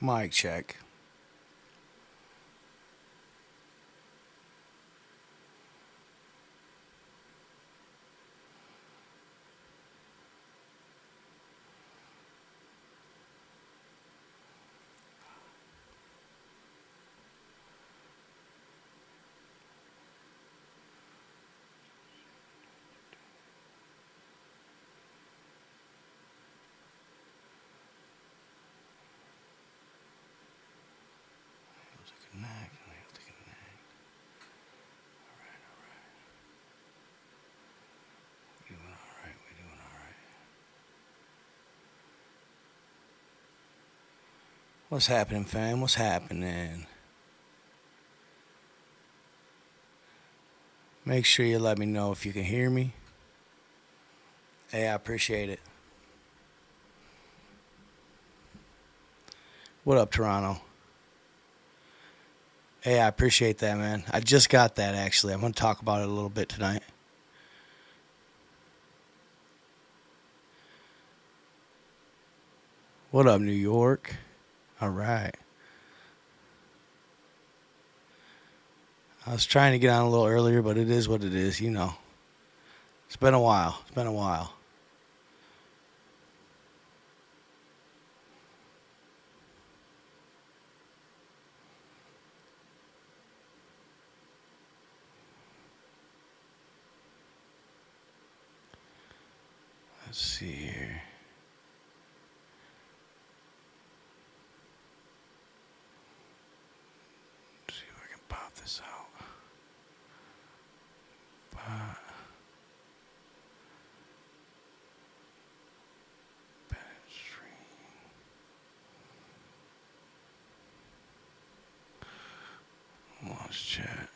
Mic check. Connect. We have to connect. We're doing all right. We're doing all right. What's happening, fam? What's happening? Make sure you let me know if you can hear me. Hey, I appreciate it. What up, Toronto? Hey, I appreciate that, man. I just got that, actually. I'm going to talk about it a little bit tonight. What up, New York? All right. I was trying to get on a little earlier, but it is what it is, you know. It's been a while. It's been a while. Let's see here. Let's see if I can pop this out. Pop. Launch chat.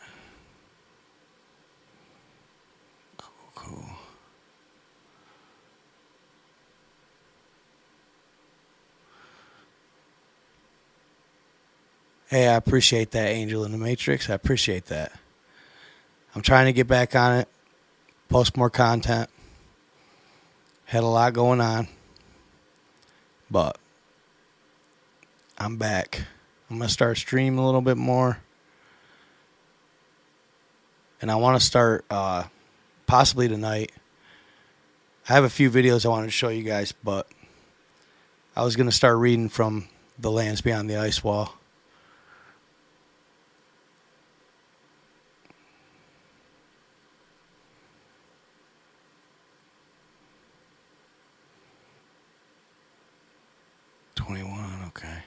Cool. Hey, I appreciate that, Angel in the Matrix. I appreciate that. I'm trying to get back on it, post more content. Had a lot going on, but I'm back. I'm going to start streaming a little bit more. And I want to start possibly tonight. I have a few videos I wanted to show you guys, but I was going to start reading from The Lands Beyond the Ice Wall. Okay.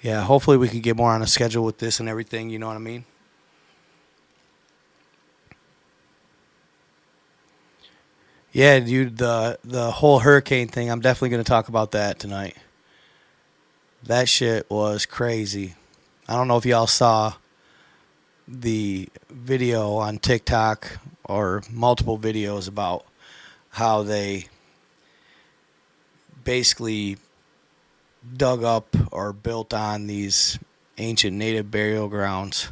Yeah, hopefully we can get more on a schedule with this and everything, you know what I mean? Yeah, dude, the whole hurricane thing, I'm definitely going to talk about that tonight. That shit was crazy. I don't know if y'all saw the video on TikTok or multiple videos about how they basically dug up or built on these ancient native burial grounds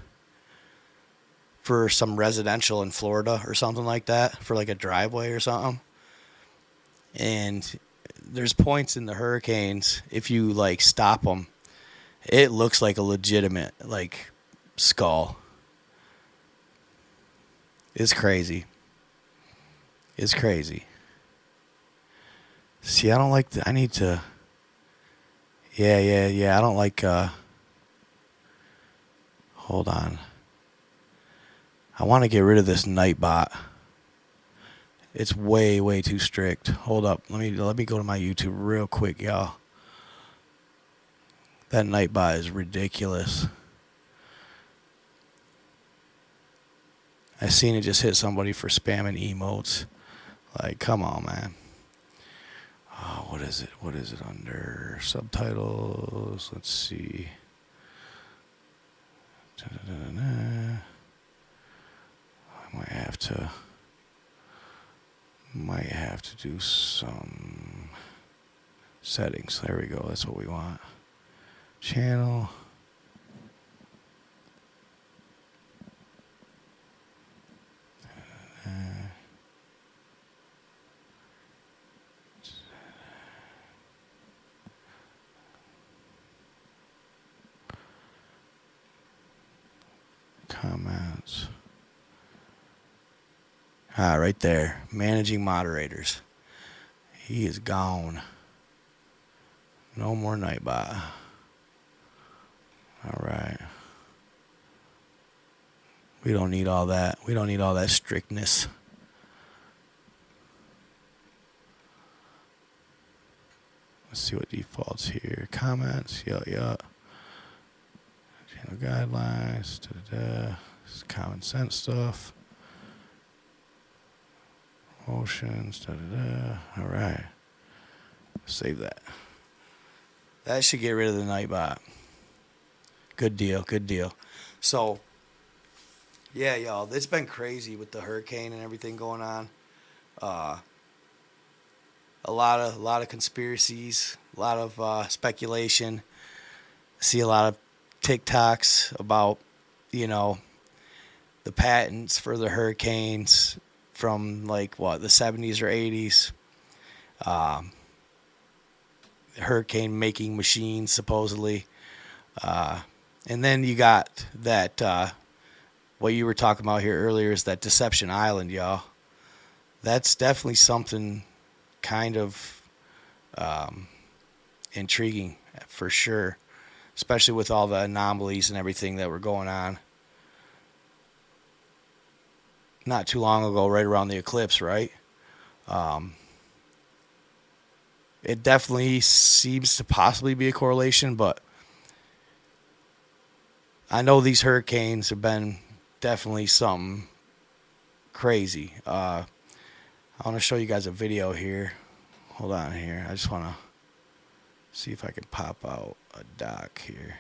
for some residential in Florida or something like that, for like a driveway or something. And there's points in the hurricanes, if you like stop them, it looks like a legitimate like skull. It's crazy. It's crazy. See, I don't like I need to. Yeah. I don't like. Hold on. I want to get rid of this Nightbot. It's way too strict. Hold up. Let me go to my YouTube real quick, y'all. That Nightbot is ridiculous. I seen it just hit somebody for spamming emotes. Like, come on, man. Oh, what is it? What is it under? Subtitles. Let's see. Da-da-da-da-da. I might have to do some settings. There we go. That's what we want. Channel. comments. Right there. Managing moderators. He is gone. No more Nightbot. All right. We don't need all that. We don't need all that strictness. Let's see what defaults here. Comments. Yeah. Channel guidelines. This is common sense stuff. Promotions. All right. Save that. That should get rid of the Nightbot. Good deal. So, yeah, y'all, it's been crazy with the hurricane and everything going on. A lot of conspiracies, a lot of speculation. See a lot of TikToks about, the patents for the hurricanes from the 70s or 80s. Hurricane making machines supposedly. And then you got that what you were talking about here earlier is that Deception Island, y'all. That's definitely something kind of intriguing for sure, especially with all the anomalies and everything that were going on not too long ago, right around the eclipse, right? It definitely seems to possibly be a correlation, but I know these hurricanes have been definitely something crazy. I want to show you guys a video here. Hold on here. I just want to see if I can pop out a doc here.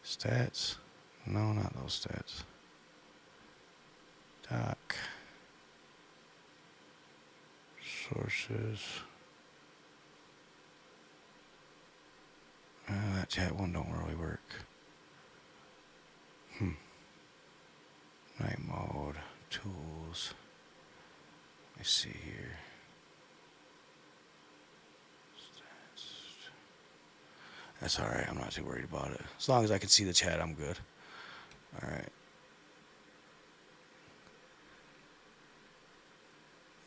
Stats? No, not those stats. Doc. Sources. That chat one don't really work. Night mode. Tools. Let me see here. That's alright, I'm not too worried about it. As long as I can see the chat, I'm good. Alright.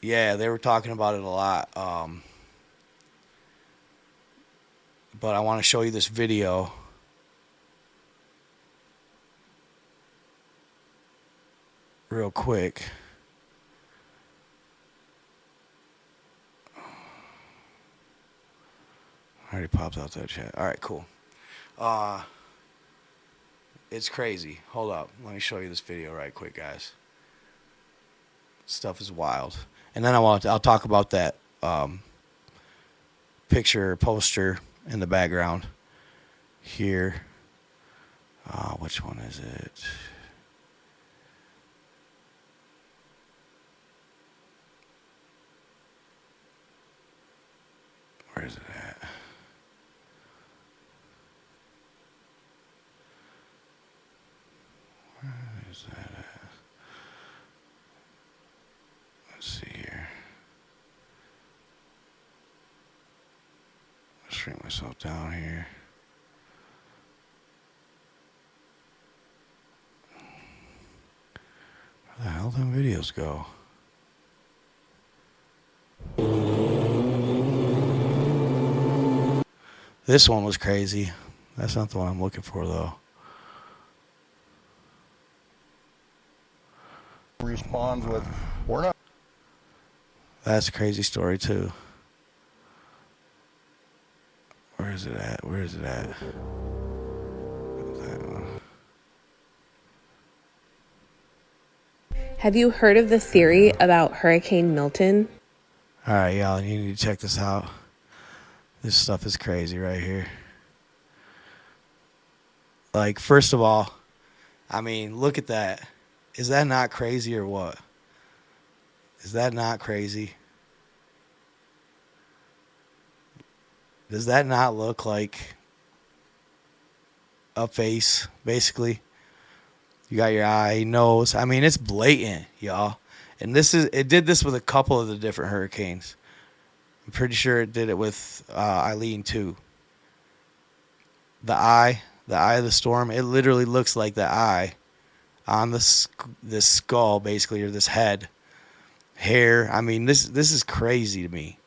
Yeah, they were talking about it a lot. But I want to show you this video. Real quick. Already popped out that chat. Alright, cool. It's crazy. Hold up. Let me show you this video right quick, guys. Stuff is wild. And then I'll talk about that picture poster in the background here. Which one is it? Where is it at? Where is that at? Let's see here. Shrink myself down here. Where the hell them videos go? This one was crazy. That's not the one I'm looking for, though. Responds with, we're not. That's a crazy story, too. Where is it at? Where is it at? That one. Have you heard of the theory about Hurricane Milton? All right, y'all, you need to check this out. This stuff is crazy right here. Like, first of all, I mean, look at that. Is that not crazy or what? Is that not crazy? Does that not look like a face, basically? You got your eye, nose. I mean, it's blatant, y'all. And it did this with a couple of the different hurricanes. I'm pretty sure it did it with Eileen too. The eye of the storm, it literally looks like the eye on this skull, basically, or this head, hair. I mean, this is crazy to me.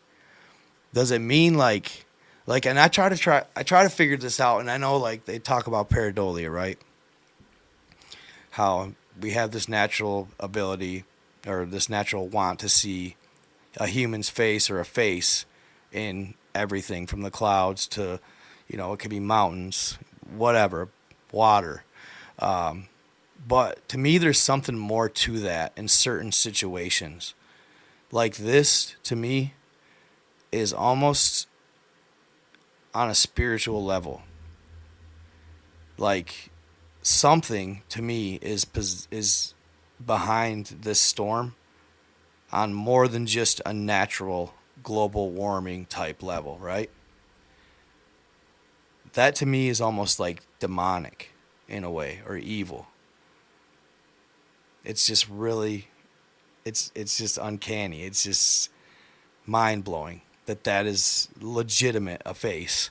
Does it mean and I try to figure this out, and I know like they talk about pareidolia, right? How we have this natural ability or this natural want to see a human's face or a face in everything from the clouds to, it could be mountains, whatever, water. But to me, there's something more to that in certain situations. Like this, to me, is almost on a spiritual level. Like something to me is behind this storm on more than just a natural global warming type level, right? That to me is almost like demonic in a way, or evil. It's just really, it's just uncanny. It's just mind blowing that is legitimate a face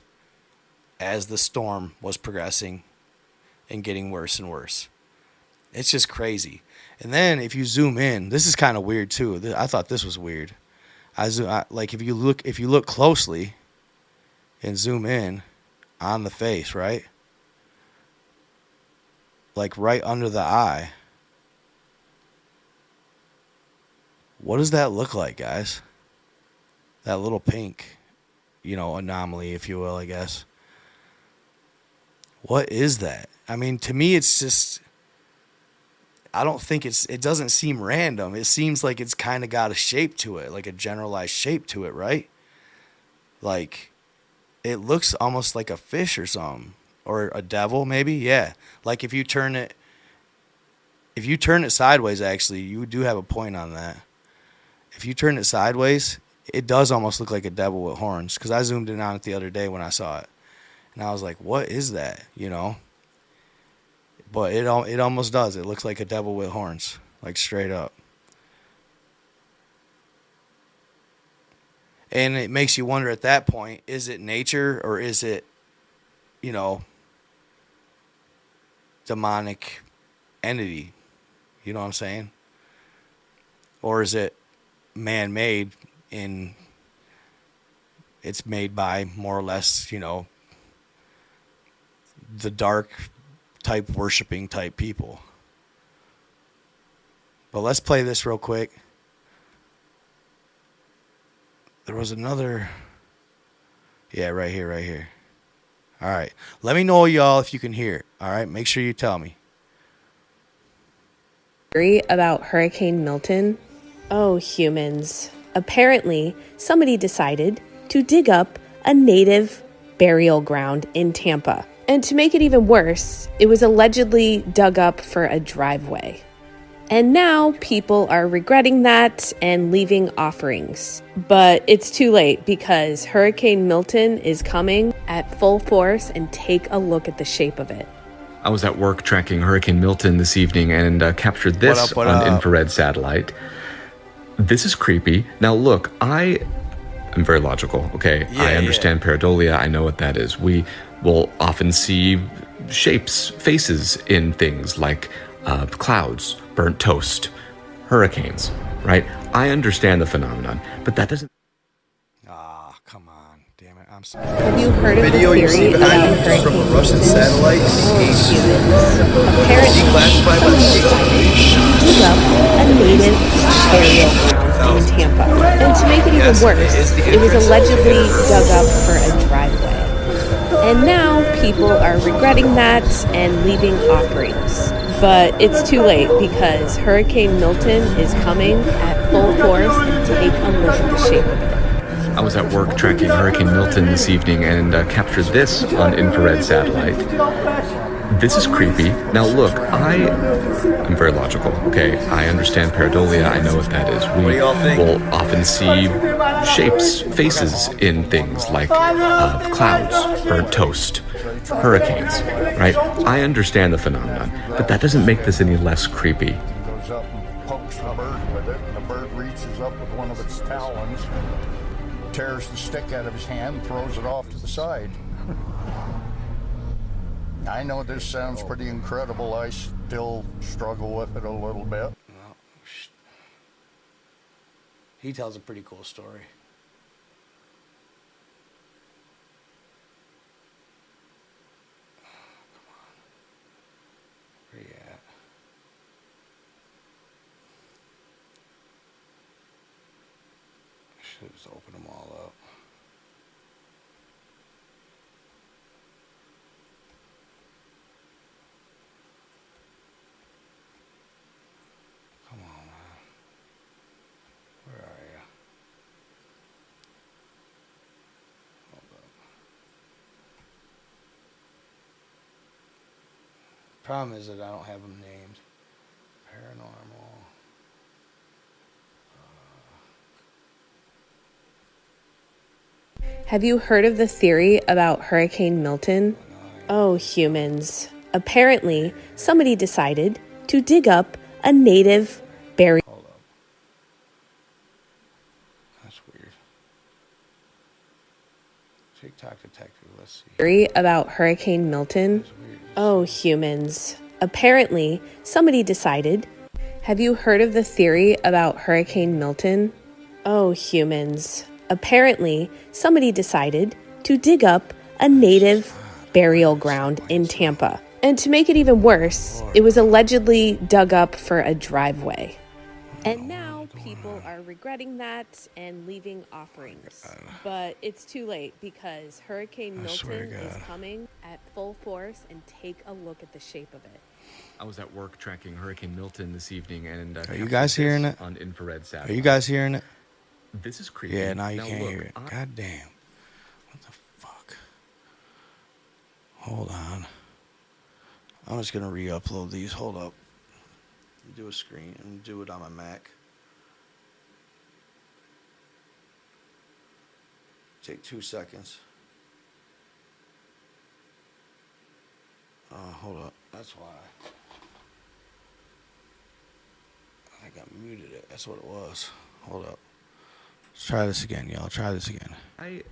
as the storm was progressing and getting worse and worse. It's just crazy. And then if you zoom in, this is kind of weird too. I thought this was weird. Like if you look closely and zoom in on the face, right? Like right under the eye. What does that look like, guys? That little pink, anomaly, if you will, I guess. What is that? I mean, to me, it's just, I don't think it doesn't seem random. It seems like it's kind of got a shape to it, like a generalized shape to it, right? Like, it looks almost like a fish or something, or a devil, maybe. Yeah. Like if you turn it sideways, actually, you do have a point on that. If you turn it sideways, it does almost look like a devil with horns. Because I zoomed in on it the other day when I saw it, and I was like, "What is that?" But it almost does. It looks like a devil with horns, like straight up. And it makes you wonder at that point: is it nature or is it, demonic entity? You know what I'm saying? Or is it man-made in it's made by more or less, the dark type worshiping type people. But let's play this real quick. There was another. Yeah, right here. All right. Let me know, y'all, if you can hear it. All right. Make sure you tell me. Theory about Hurricane Milton? Oh, humans. Apparently, somebody decided to dig up a native burial ground in Tampa. And to make it even worse, it was allegedly dug up for a driveway. And now people are regretting that and leaving offerings. But it's too late because Hurricane Milton is coming at full force, and take a look at the shape of it. I was at work tracking Hurricane Milton this evening and captured this What on up? infrared satellite. This is creepy. Now look, I am very logical, okay? Yeah, I understand pareidolia. I know what that is. We will often see shapes, faces in things like clouds, burnt toast, hurricanes, right? I understand the phenomenon, but that doesn't... Ah, come on. Damn it. I'm sorry. Have you heard of the Video you see theory behind about me is from a Hurricane Russian Milton? satellite. Oh, humans. Apparently, Declassified by the somebody decided to dig up a native burial ground in Tampa. And to make it even Yes, worse, it is the it was entrance allegedly to dug up for a driveway. And now people are regretting that and leaving offerings. But it's too late because Hurricane Milton is coming at full force, and take a look at the shape of it. I was at work tracking Hurricane Milton this evening and captured this on infrared satellite. This is creepy. Now look, I am very logical, okay? I understand pareidolia. I know what that is. We will often see shapes, faces in things like clouds, burnt toast, hurricanes, right? I understand the phenomenon, but that doesn't make this any less creepy. He goes up and pokes the bird with it, and the bird reaches up with one of its talons, tears the stick out of his hand, throws it off to the side. I know this sounds pretty incredible. I still struggle with it a little bit. Well, he tells a pretty cool story. Where you at? Should just open them all up. Come on, man. Where are you? Hold up. Problem is that I don't have them named. Paranormal. Have you heard of the theory about Hurricane Milton? Oh, humans. Apparently, somebody decided to dig up a native burial. Hold up. That's weird. TikTok detective. Let's see. Theory about Hurricane Milton? Oh, humans. Apparently, somebody decided. Have you heard of the theory about Hurricane Milton? Oh, humans. Apparently, somebody decided to dig up a native burial ground in Tampa. And to make it even worse, it was allegedly dug up for a driveway. And now people are regretting that and leaving offerings. But it's too late because Hurricane Milton is coming at full force, and take a look at the shape of it. I was at work tracking Hurricane Milton this evening, and Are you guys hearing it? on infrared satellite. Are you guys hearing it? This is creepy. Yeah, now you Now can't look, hear it. God damn. What the fuck? Hold on. I'm just gonna re-upload these. Hold up. Do a screen and do it on my Mac. Take 2 seconds. Hold up. That's why. I think I muted it. That's what it was. Hold up. Let's try this again, y'all. Try this again. I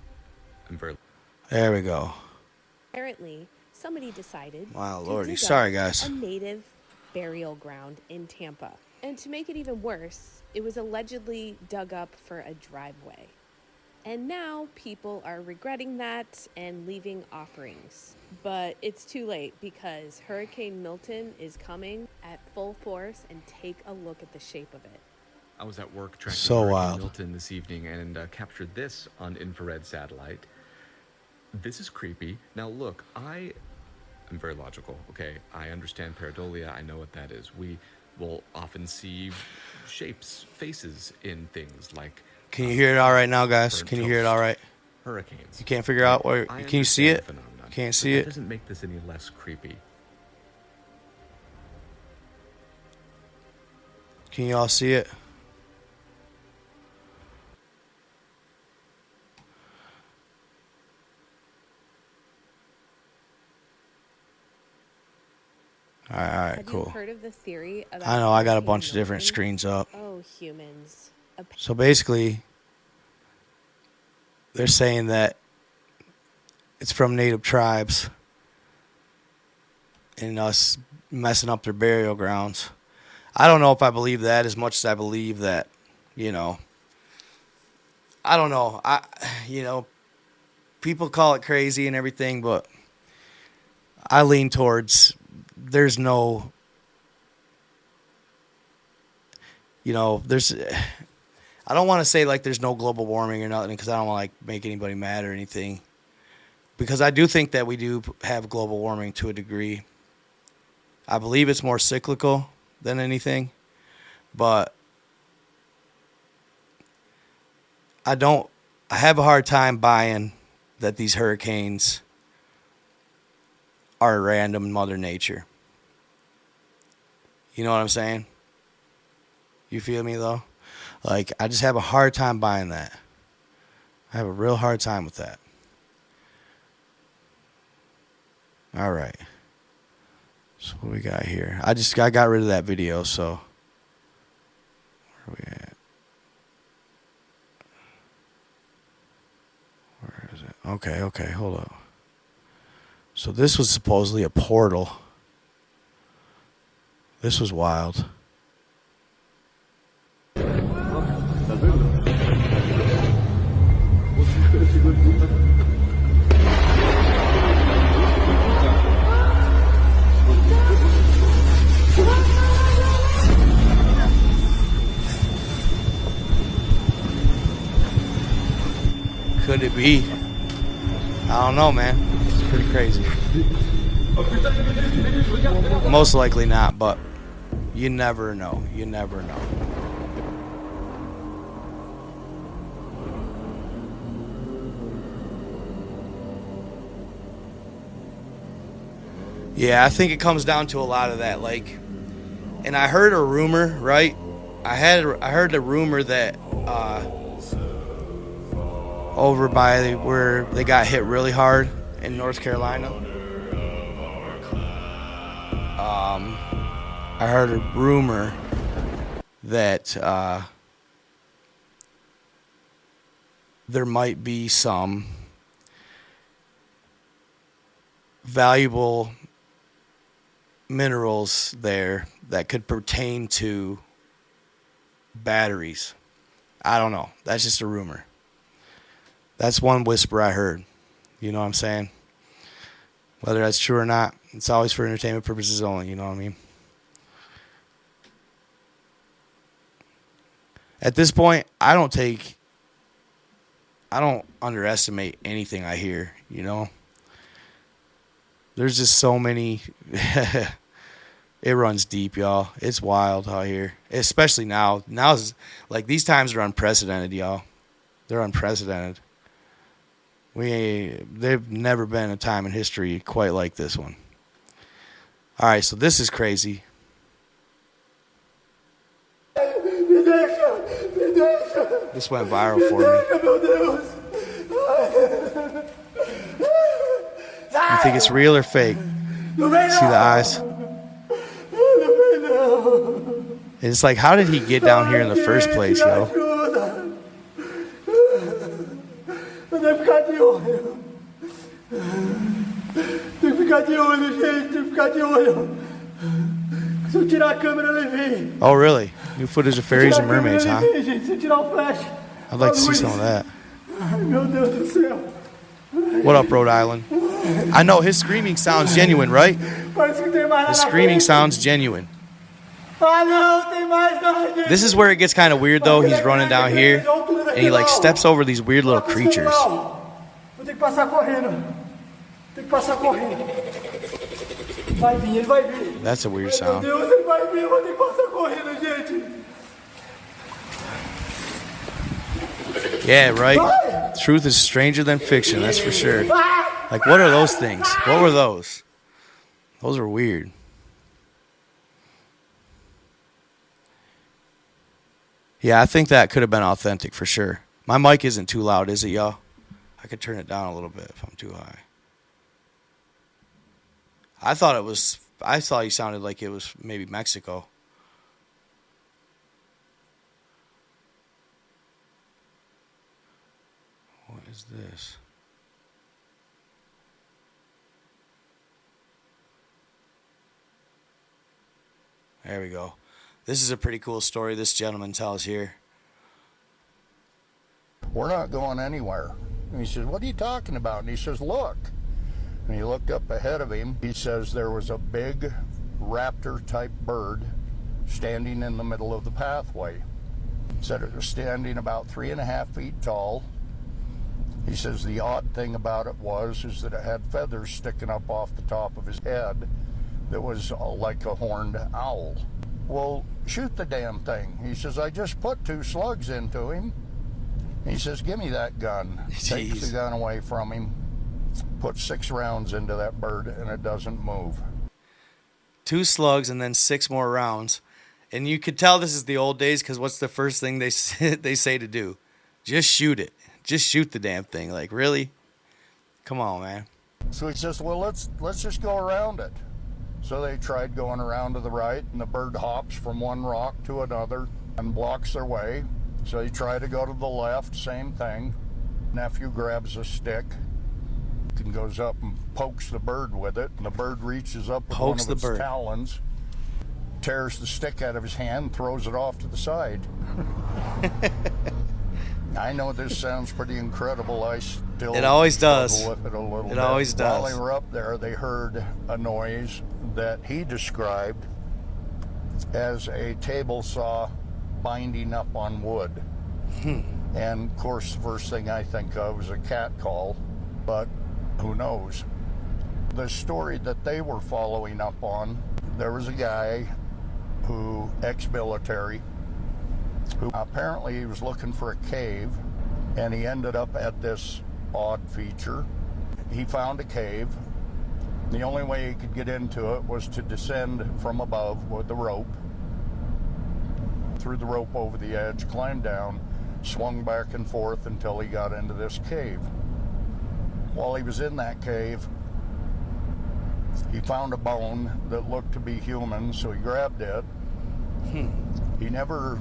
am very. There we go. Apparently, somebody decided Wow, to Lordy. dig Sorry, up guys. a native burial ground in Tampa. And to make it even worse, it was allegedly dug up for a driveway. And now people are regretting that and leaving offerings. But it's too late because Hurricane Milton is coming at full force, and take a look at the shape of it. I was at work tracking So Hurricane wild. Milton this evening and captured this on infrared satellite. This is creepy. Now look, I am very logical, okay? I understand pareidolia. I know what that is. We will often see shapes, faces in things like... Can you hear it all right now, guys? burnt Can you hear it toast, all right? Hurricanes. You can't figure out where... I Can you see understand it? the phenomenon, Can't but see that it? doesn't make this any less creepy. Can you all see it? All right, Have cool. you heard of the theory about I know, I got a Hurricane bunch of different Milton? screens up. Oh, humans. So basically, they're saying that it's from native tribes and us messing up their burial grounds. I don't know if I believe that as much as I believe that, you know, I don't know. People call it crazy and everything, but I lean towards there's no, I don't want to say like there's no global warming or nothing because I don't want to like make anybody mad or anything. Because I do think that we do have global warming to a degree. I believe it's more cyclical than anything, but I have a hard time buying that these hurricanes are random Mother Nature. You know what I'm saying? You feel me though? Like, I just have a hard time buying that. I have a real hard time with that. All right. So what we got here? I got rid of that video, so where are we at? Where is it? Okay, hold up. So this was supposedly a portal. This was wild. Could it be? I don't know, man. It's pretty crazy. Most likely not, but you never know. You never know. Yeah, I think it comes down to a lot of that. Like, and I heard a rumor, right? I heard a rumor that over by where they got hit really hard in North Carolina. I heard a rumor that there might be some valuable minerals there that could pertain to batteries. I don't know. That's just a rumor. That's one whisper I heard. You know what I'm saying? Whether that's true or not, it's always for entertainment purposes only. You know what I mean? At this point, I don't underestimate anything I hear, you know? There's just so many. It runs deep, y'all. It's wild out here. Especially now. Now's like these times are unprecedented, y'all. They're unprecedented. They've never been a time in history quite like this one. All right, so this is crazy. This went viral for me. You think it's real or fake? See the eyes? And it's like, how did he get down here in the first place, yo? Oh, really? New footage of fairies and mermaids, huh? I'd like to see some of that. What up, Rhode Island? I know his screaming sounds genuine, right? His screaming sounds genuine. This is where it gets kind of weird, though. He's running down here, and he like steps over these weird little creatures. That's a weird sound. Yeah, right? Truth is stranger than fiction, that's for sure. Like, what are those things? What were those? Those are weird. Yeah, I think that could have been authentic for sure. My mic isn't too loud, is it, y'all? I could turn it down a little bit if I'm too high. I thought he sounded like it was maybe Mexico. What is this? There we go. This is a pretty cool story this gentleman tells here. We're not going anywhere. And he says, what are you talking about? And he says, look. And he looked up ahead of him. He says there was a big raptor-type bird standing in the middle of the pathway. He said it was standing about 3.5 feet tall. He says the odd thing about it is that it had feathers sticking up off the top of his head that was like a horned owl. Well, shoot the damn thing. He says, I just put 2 slugs into him. He says, give me that gun. Jeez. Takes the gun away from him. Put 6 rounds into that bird, and it doesn't move. 2 slugs and then 6 more rounds. And you could tell this is the old days because what's the first thing they say to do? Just shoot it. Just shoot the damn thing. Like, really? Come on, man. So he says, well, let's just go around it. So they tried going around to the right, and the bird hops from one rock to another and blocks their way. So they try to go to the left, same thing. Nephew grabs a stick, stick and goes up and pokes the bird with it, and the bird reaches up with Pokes one the of its bird. talons, tears the stick out of his hand, throws it off to the side. I know this sounds pretty incredible. I still It always struggle does. with it a little It bit. always While does. they were up there, they heard a noise that he described as a table saw binding up on wood. And of course, the first thing I think of is a cat call, but who knows? The story that they were following up on, there was a guy who, ex-military, who apparently he was looking for a cave, and he ended up at this odd feature. He found a cave. The only way he could get into it was to descend from above with the rope, threw the rope over the edge, climbed down, swung back and forth until he got into this cave. While he was in that cave, he found a bone that looked to be human, so he grabbed it. He never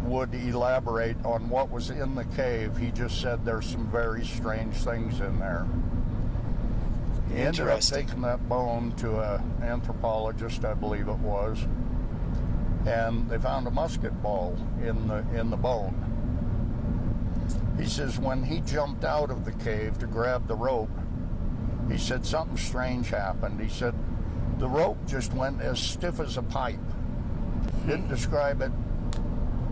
would elaborate on what was in the cave. He just said there's some very strange things in there. He ended up Interesting. taking that bone to an anthropologist, I believe it was, and they found a musket ball in the bone. He says when he jumped out of the cave to grab the rope, he said something strange happened. He said the rope just went as stiff as a pipe. Didn't describe it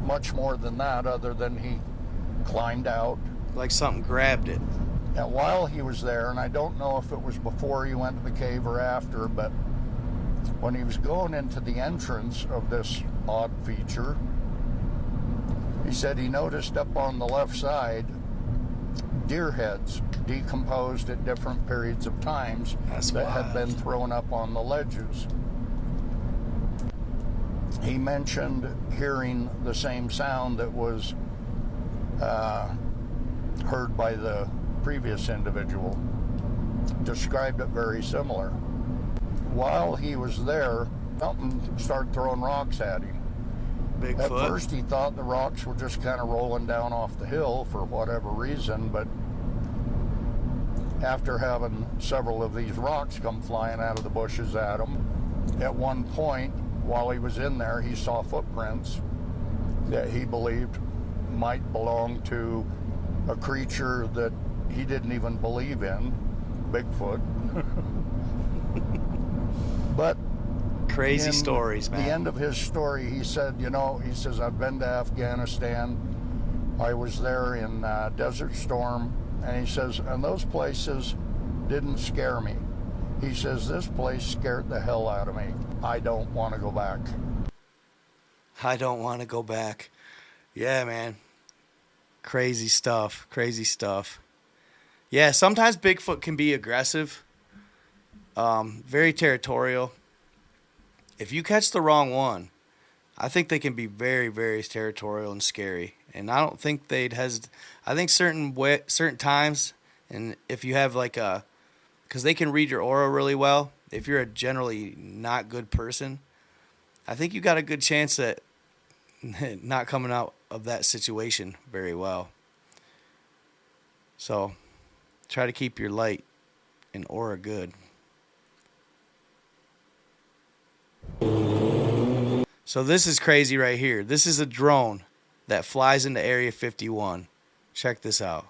much more than that, other than he climbed out. Like something grabbed it. And while he was there, and I don't know if it was before he went to the cave or after, but when he was going into the entrance of this odd feature, he said he noticed up on the left side deer heads decomposed at different periods of times that had been thrown up on the ledges. He mentioned hearing the same sound that was heard by the previous individual. Described it very similar. While he was there, something started throwing rocks at him. At Bigfoot. first he thought the rocks were just kind of rolling down off the hill for whatever reason, but after having several of these rocks come flying out of the bushes at him, at one point while he was in there, he saw footprints that he believed might belong to a creature that he didn't even believe in, Bigfoot. But Crazy in stories, man. the end of his story, he said, he says, I've been to Afghanistan. I was there in Desert Storm. And he says, and those places didn't scare me. He says, this place scared the hell out of me. I don't want to go back. I don't want to go back. Yeah, man. Crazy stuff. Crazy stuff. Yeah, sometimes Bigfoot can be aggressive. Very territorial. If you catch the wrong one, I think they can be very, very territorial and scary. And I don't think they'd hesitate. I think certain times, and if you have because they can read your aura really well. If you're a generally not good person, I think you got a good chance at not coming out of that situation very well. So try to keep your light and aura good. So this is crazy right here. This is a drone that flies into Area 51. Check this out.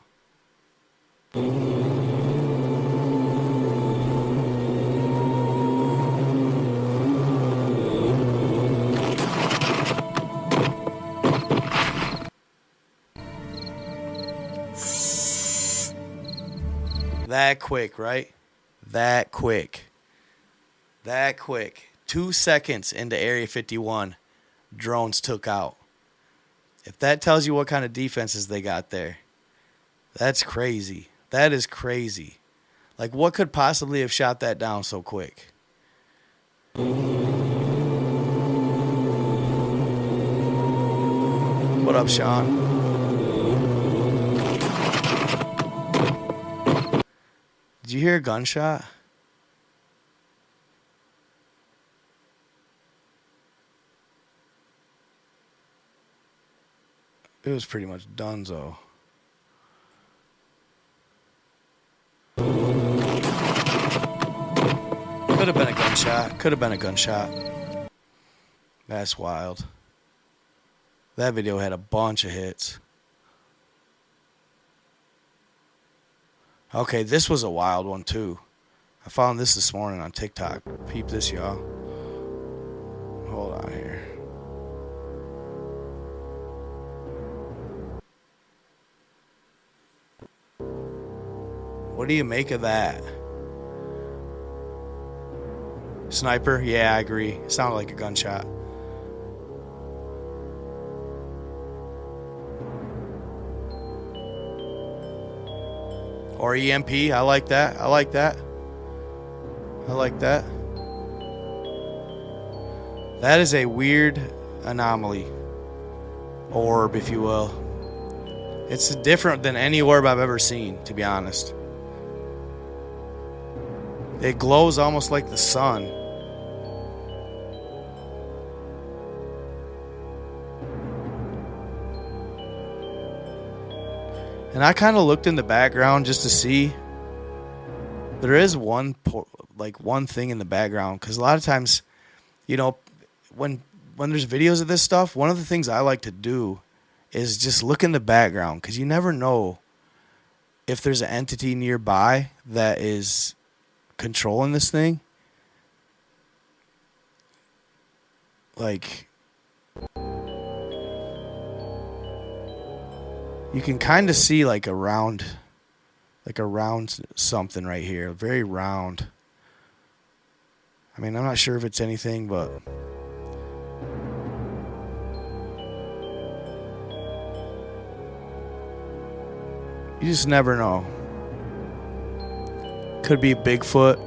That quick, right? That quick. 2 seconds into Area 51, drones took out. If that tells you what kind of defenses they got there, that's crazy. That is crazy. Like, what could possibly have shot that down so quick? What up, Sean? Did you hear a gunshot? It was pretty much donezo. Could have been a gunshot. Could have been a gunshot. That's wild. That video had a bunch of hits. Okay, this was a wild one too. I found this morning on TikTok. Peep this, y'all. Hold on here. What do you make of that? Sniper? Yeah, I agree. Sounded like a gunshot. Or EMP. I like that. I like that. I like that. That is a weird anomaly. Orb, if you will. It's different than any orb I've ever seen, to be honest. It glows almost like the sun. And I kind of looked in the background just to see. There is one thing in the background, because a lot of times, you know, when there's videos of this stuff, one of the things I like to do is just look in the background, because you never know if there's an entity nearby that is controlling this thing. Like, you can kind of see like a round something right here, very round. I mean, I'm not sure if it's anything, but you just never know. Could be Bigfoot.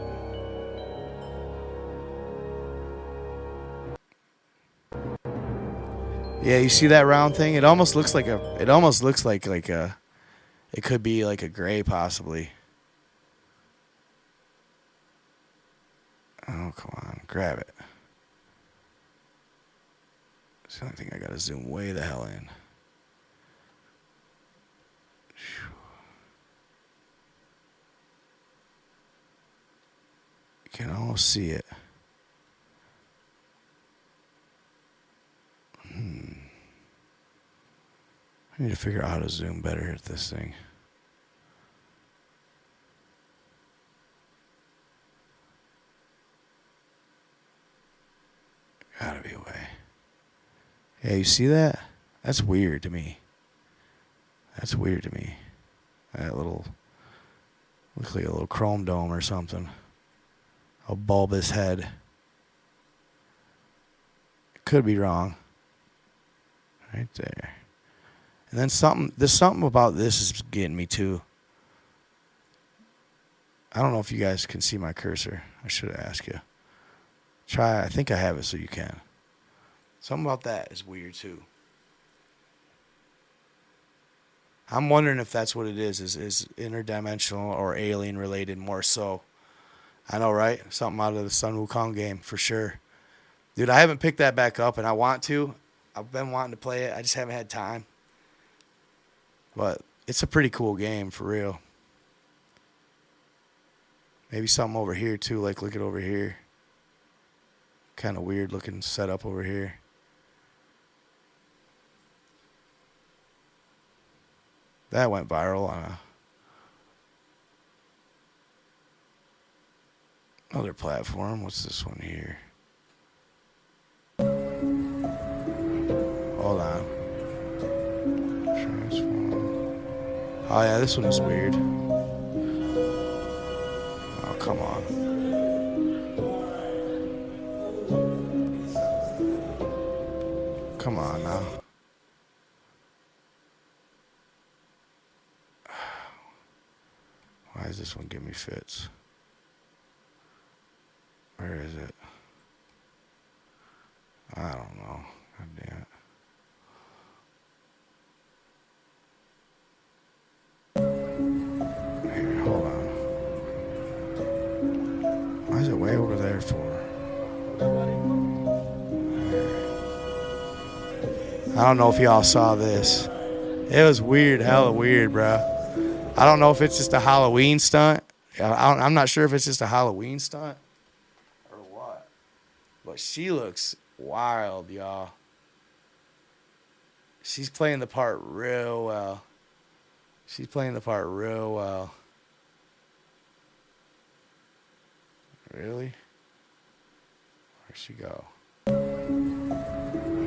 Yeah, you see that round thing? It almost looks like it could be like a gray possibly. Oh, come on, grab it. It's the only thing I gotta zoom way the hell in. You can almost see it. I need to figure out how to zoom better at this thing. Gotta be a way. Yeah, you see that? That's weird to me. That little, looks like a little chrome dome or something. A bulbous head. Could be wrong. Right there. And then there's something about this is getting me too. I don't know if you guys can see my cursor. I should have asked you. I think I have it so you can. Something about that is weird too. I'm wondering if that's what it is interdimensional or alien related more so. I know, right? Something out of the Sun Wukong game for sure. Dude, I haven't picked that back up and I want to. I've been wanting to play it. I just haven't had time. But it's a pretty cool game, for real. Maybe something over here, too. Like, look at over here. Kind of weird looking setup over here. That went viral on another platform. What's this one here? Hold on. Transform. Oh, yeah, this one is weird. Oh, come on. Come on now. Why does this one give me fits? Where is it? I don't know. God damn it. Hold on. Why is it way over there for? I don't know if y'all saw this. It was weird, hella weird, bro. I don't know if it's just a Halloween stunt. I'm not sure if it's just a Halloween stunt. But she looks wild, y'all. She's playing the part real well. She's playing the part real well. Really? Where'd she go?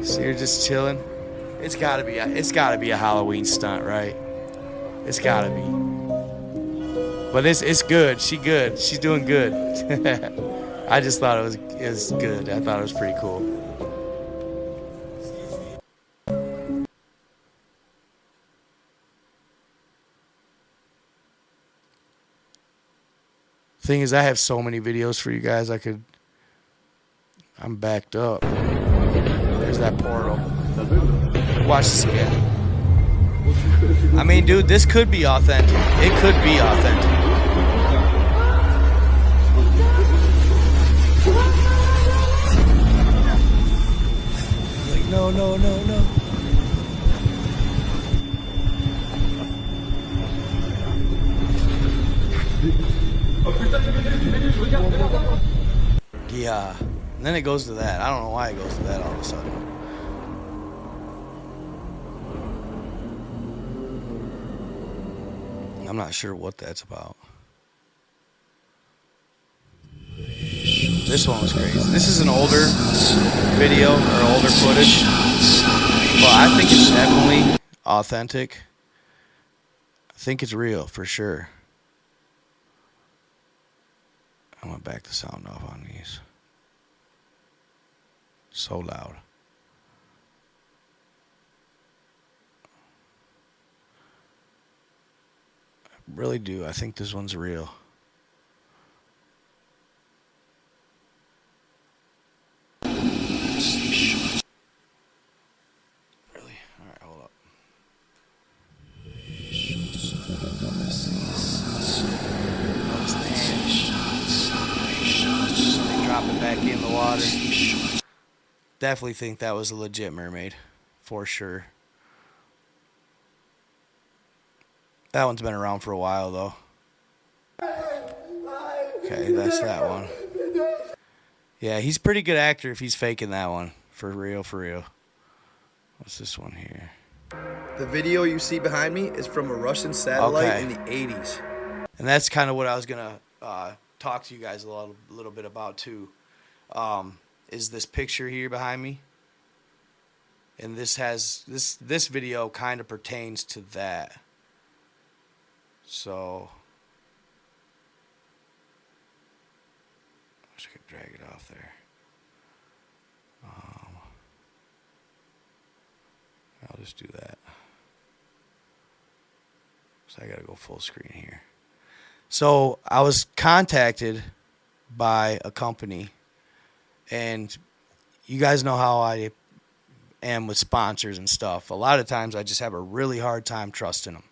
See her just chilling? It's gotta be a Halloween stunt, right? It's gotta be. But it's good. She good. She's doing good. I just thought it was good. I thought it was pretty cool. Thing is, I have so many videos for you guys. I'm backed up. There's that portal. Watch this again. I mean, dude, this could be authentic. It could be authentic. Like, no. Yeah. And then it goes to that. I don't know why it goes to that all of a sudden. I'm not sure what that's about. This one was crazy. This is an older video or older footage. But I think it's definitely authentic. I think it's real for sure. I'm going to back the sound off on these. So loud. I really do. I think this one's real. Really? Alright, hold up. They drop it back in the water. Definitely think that was a legit mermaid. For sure. That one's been around for a while, though. Okay, that's that one. Yeah, he's a pretty good actor if he's faking that one. For real, for real. What's this one here? The video you see behind me is from a Russian satellite in the 80s. And that's kind of what I was going to talk to you guys a little bit about, too. Is this picture here behind me? And this video kind of pertains to that. So I wish I could drag it off there. I'll just do that. So I gotta go full screen here. So I was contacted by a company, and you guys know how I am with sponsors and stuff. A lot of times I just have a really hard time trusting them.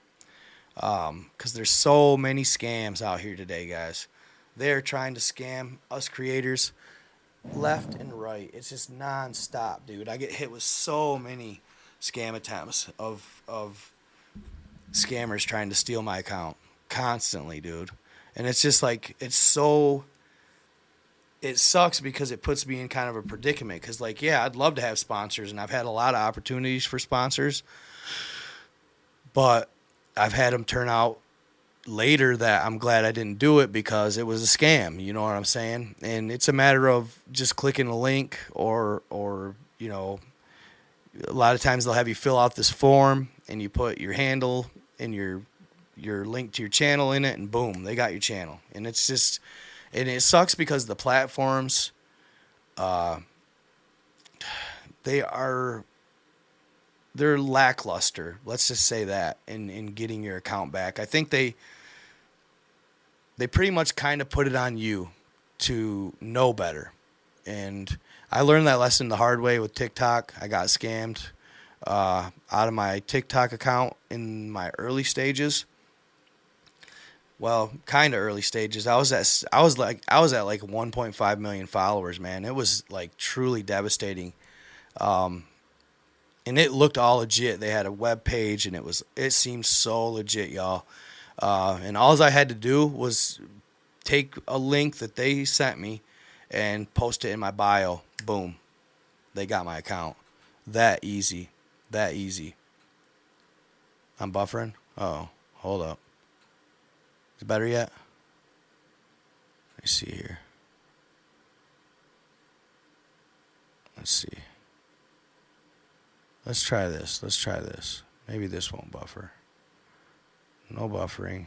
Because there's so many scams out here today, guys. They're trying to scam us creators left and right. It's just non-stop, dude. I get hit with so many scam attempts of scammers trying to steal my account constantly, dude. And it's just like, it sucks because it puts me in kind of a predicament. Because, like, yeah, I'd love to have sponsors, and I've had a lot of opportunities for sponsors. But I've had them turn out later that I'm glad I didn't do it because it was a scam. You know what I'm saying? And it's a matter of just clicking a link or you know, a lot of times they'll have you fill out this form and you put your handle and your link to your channel in it, and boom, they got your channel. And it's just, and it sucks because the platforms, they're lackluster. Let's just say that in getting your account back. I think they pretty much kind of put it on you to know better. And I learned that lesson the hard way with TikTok. I got scammed out of my TikTok account in my early stages. Well, kind of early stages. I was at like 1.5 million followers, man. It was like truly devastating. And it looked all legit. They had a web page, and it seemed so legit, y'all. And all I had to do was take a link that they sent me and post it in my bio. Boom. They got my account. That easy. That easy. I'm buffering. Oh, hold up. Is it better yet? Let me see here. Let's see. Let's try this. Let's try this. Maybe this won't buffer. No buffering.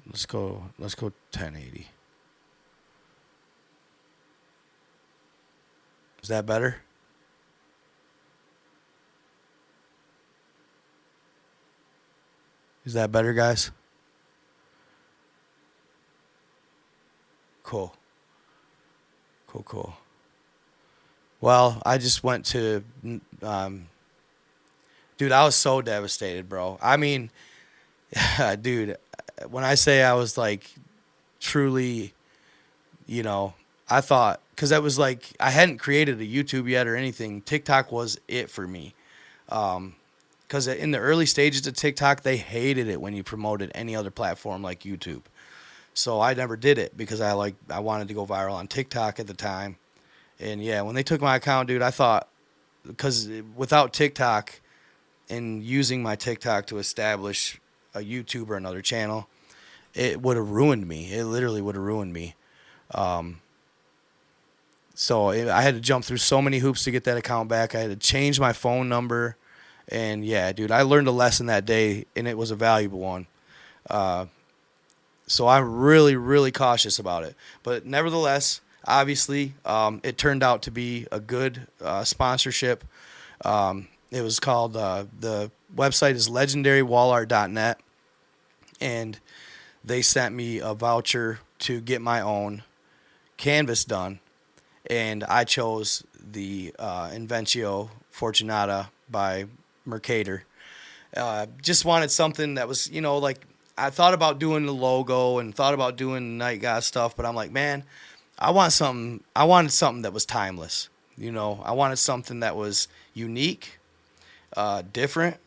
Let's go 1080. Is that better? Is that better, guys? Cool. Cool. Well, I just went to, dude, I was so devastated, bro. I mean, dude, when I say I was like truly, I thought, because I was like, I hadn't created a YouTube yet or anything. TikTok was it for me. Because in the early stages of TikTok, they hated it when you promoted any other platform like YouTube. So I never did it because I wanted to go viral on TikTok at the time. And yeah, when they took my account, dude, I thought, because without TikTok and using my TikTok to establish a YouTube or another channel, it would have ruined me. It literally would have ruined me. So I had to jump through so many hoops to get that account back. I had to change my phone number. And yeah, dude, I learned a lesson that day, and it was a valuable one. So I'm really, really cautious about it. But nevertheless, obviously, it turned out to be a good sponsorship. It was called, the website is legendarywallart.net, and they sent me a voucher to get my own canvas done, and I chose the Invencio Fortunata by Mercator. Just wanted something that was, like, I thought about doing the logo and thought about doing Night God stuff, but I'm like, man, I wanted something that was timeless. I wanted something that was unique, different,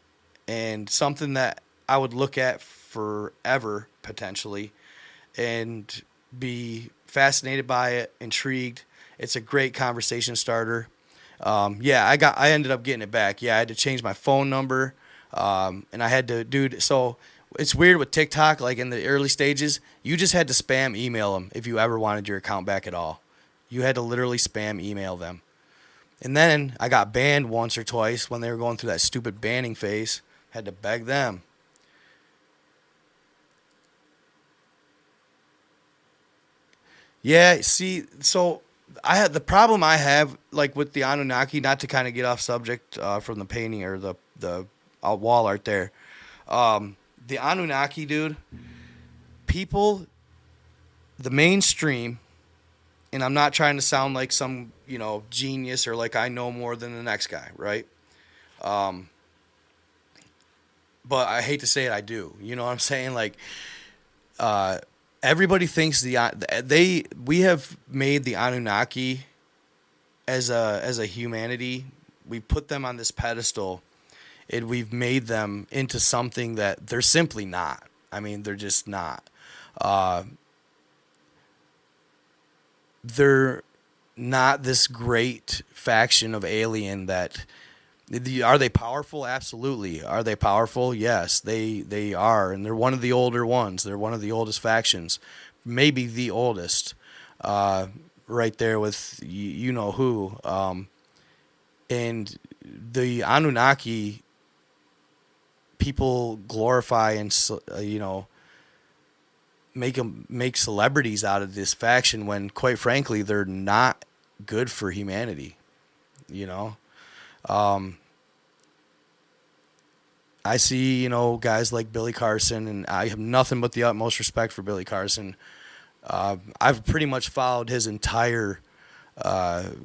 and something that I would look at forever, potentially, and be fascinated by it, intrigued. It's a great conversation starter. I ended up getting it back. Yeah, I had to change my phone number, and I had to, dude, so it's weird with TikTok, like in the early stages, you just had to spam email them if you ever wanted your account back at all. You had to literally spam email them. And then I got banned once or twice when they were going through that stupid banning phase. Had to beg them. Yeah, see, so the problem I have, like, with the Anunnaki, not to kind of get off subject from the painting or the wall art there. The Anunnaki, dude, people, the mainstream, and I'm not trying to sound like some, genius or like I know more than the next guy, right? But I hate to say it, I do. You know what I'm saying? Like, everybody thinks we have made the Anunnaki as a humanity. We put them on this pedestal, and we've made them into something that they're simply not. I mean, they're just not. They're not this great faction of alien that... Are they powerful? Absolutely. Are they powerful? Yes, they are. And they're one of the older ones. They're one of the oldest factions. Maybe the oldest. Right there with you know who. And the Anunnaki, people glorify and make celebrities out of this faction when, quite frankly, they're not good for humanity. I see, guys like Billy Carson, and I have nothing but the utmost respect for Billy Carson. I've pretty much followed his entire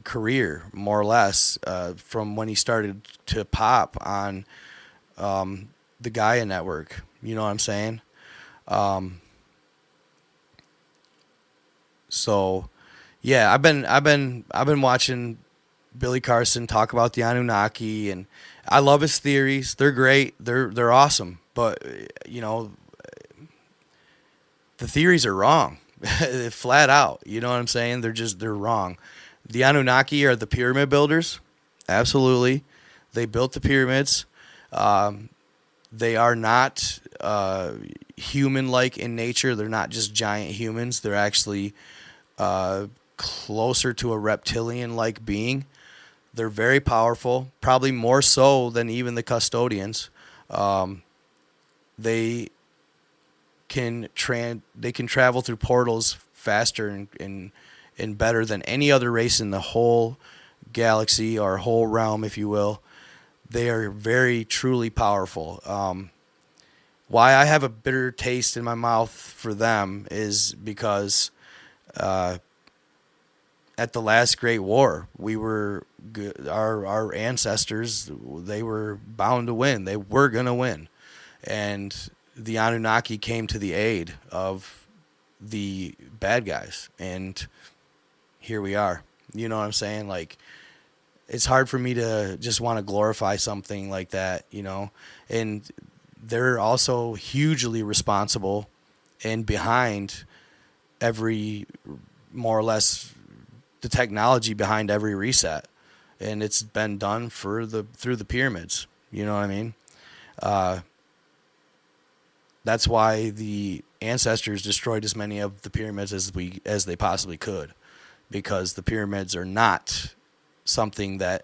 career, more or less, from when he started to pop on the Gaia Network. You know what I'm saying? So, yeah, I've been watching Billy Carson talk about the Anunnaki, and I love his theories. They're great. They're awesome. But the theories are wrong. Flat out. You know what I'm saying? They're wrong. The Anunnaki are the pyramid builders. Absolutely. They built the pyramids. They are not human-like in nature. They're not just giant humans. They're actually closer to a reptilian-like being. They're very powerful, probably more so than even the custodians. They they can travel through portals faster and better than any other race in the whole galaxy or whole realm, if you will. They are very truly powerful. Why I have a bitter taste in my mouth for them is because at the last Great War, we were our ancestors. They were bound to win. They were gonna win, and the Anunnaki came to the aid of the bad guys, and here we are. You know what I'm saying? Like, it's hard for me to just want to glorify something like that, you know? And they're also hugely responsible and behind every, more or less, the technology behind every reset. And it's been done through the pyramids. You know what I mean? That's why the ancestors destroyed as many of the pyramids as they possibly could, because the pyramids are not something that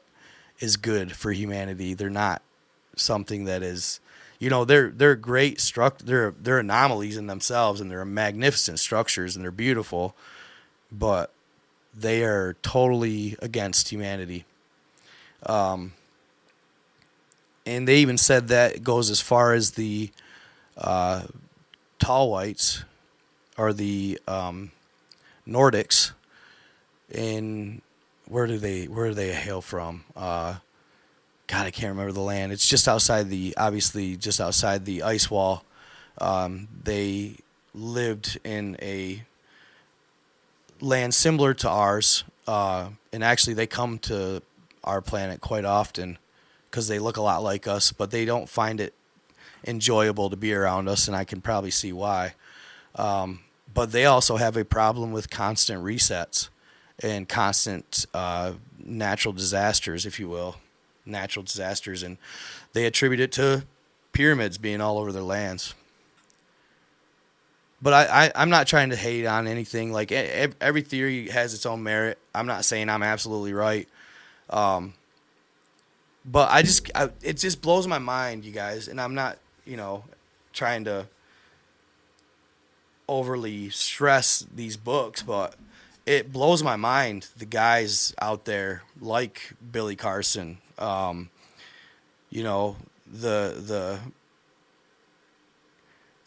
is good for humanity. They're not something that is, you know, they're great they're anomalies in themselves, and they're magnificent structures, and they're beautiful, but they are totally against humanity. And they even said that it goes as far as the tall whites, or the Nordics, in where do they hail from? God, I can't remember the land. It's just outside just outside the ice wall. They lived in a land similar to ours, and actually they come to our planet quite often because they look a lot like us, but they don't find it enjoyable to be around us, and I can probably see why. But they also have a problem with constant resets and constant natural disasters, if you will. Natural disasters, and they attribute it to pyramids being all over their lands. But I'm not trying to hate on anything. Like, every theory has its own merit. I'm not saying I'm absolutely right. But it just blows my mind, you guys. And I'm not, trying to overly stress these books, but it blows my mind, the guys out there like Billy Carson, the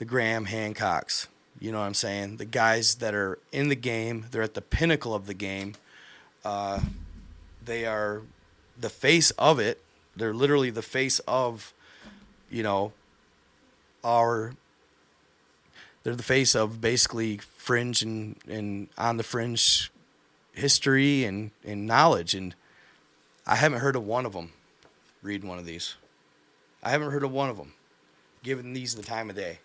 Graham Hancocks, you know what I'm saying? The guys that are in the game, they're at the pinnacle of the game. They are the face of it. They're literally the face of, they're the face of basically fringe and on the fringe history and knowledge. And I haven't heard of one of them reading one of these. I haven't heard of one of them giving these the time of day.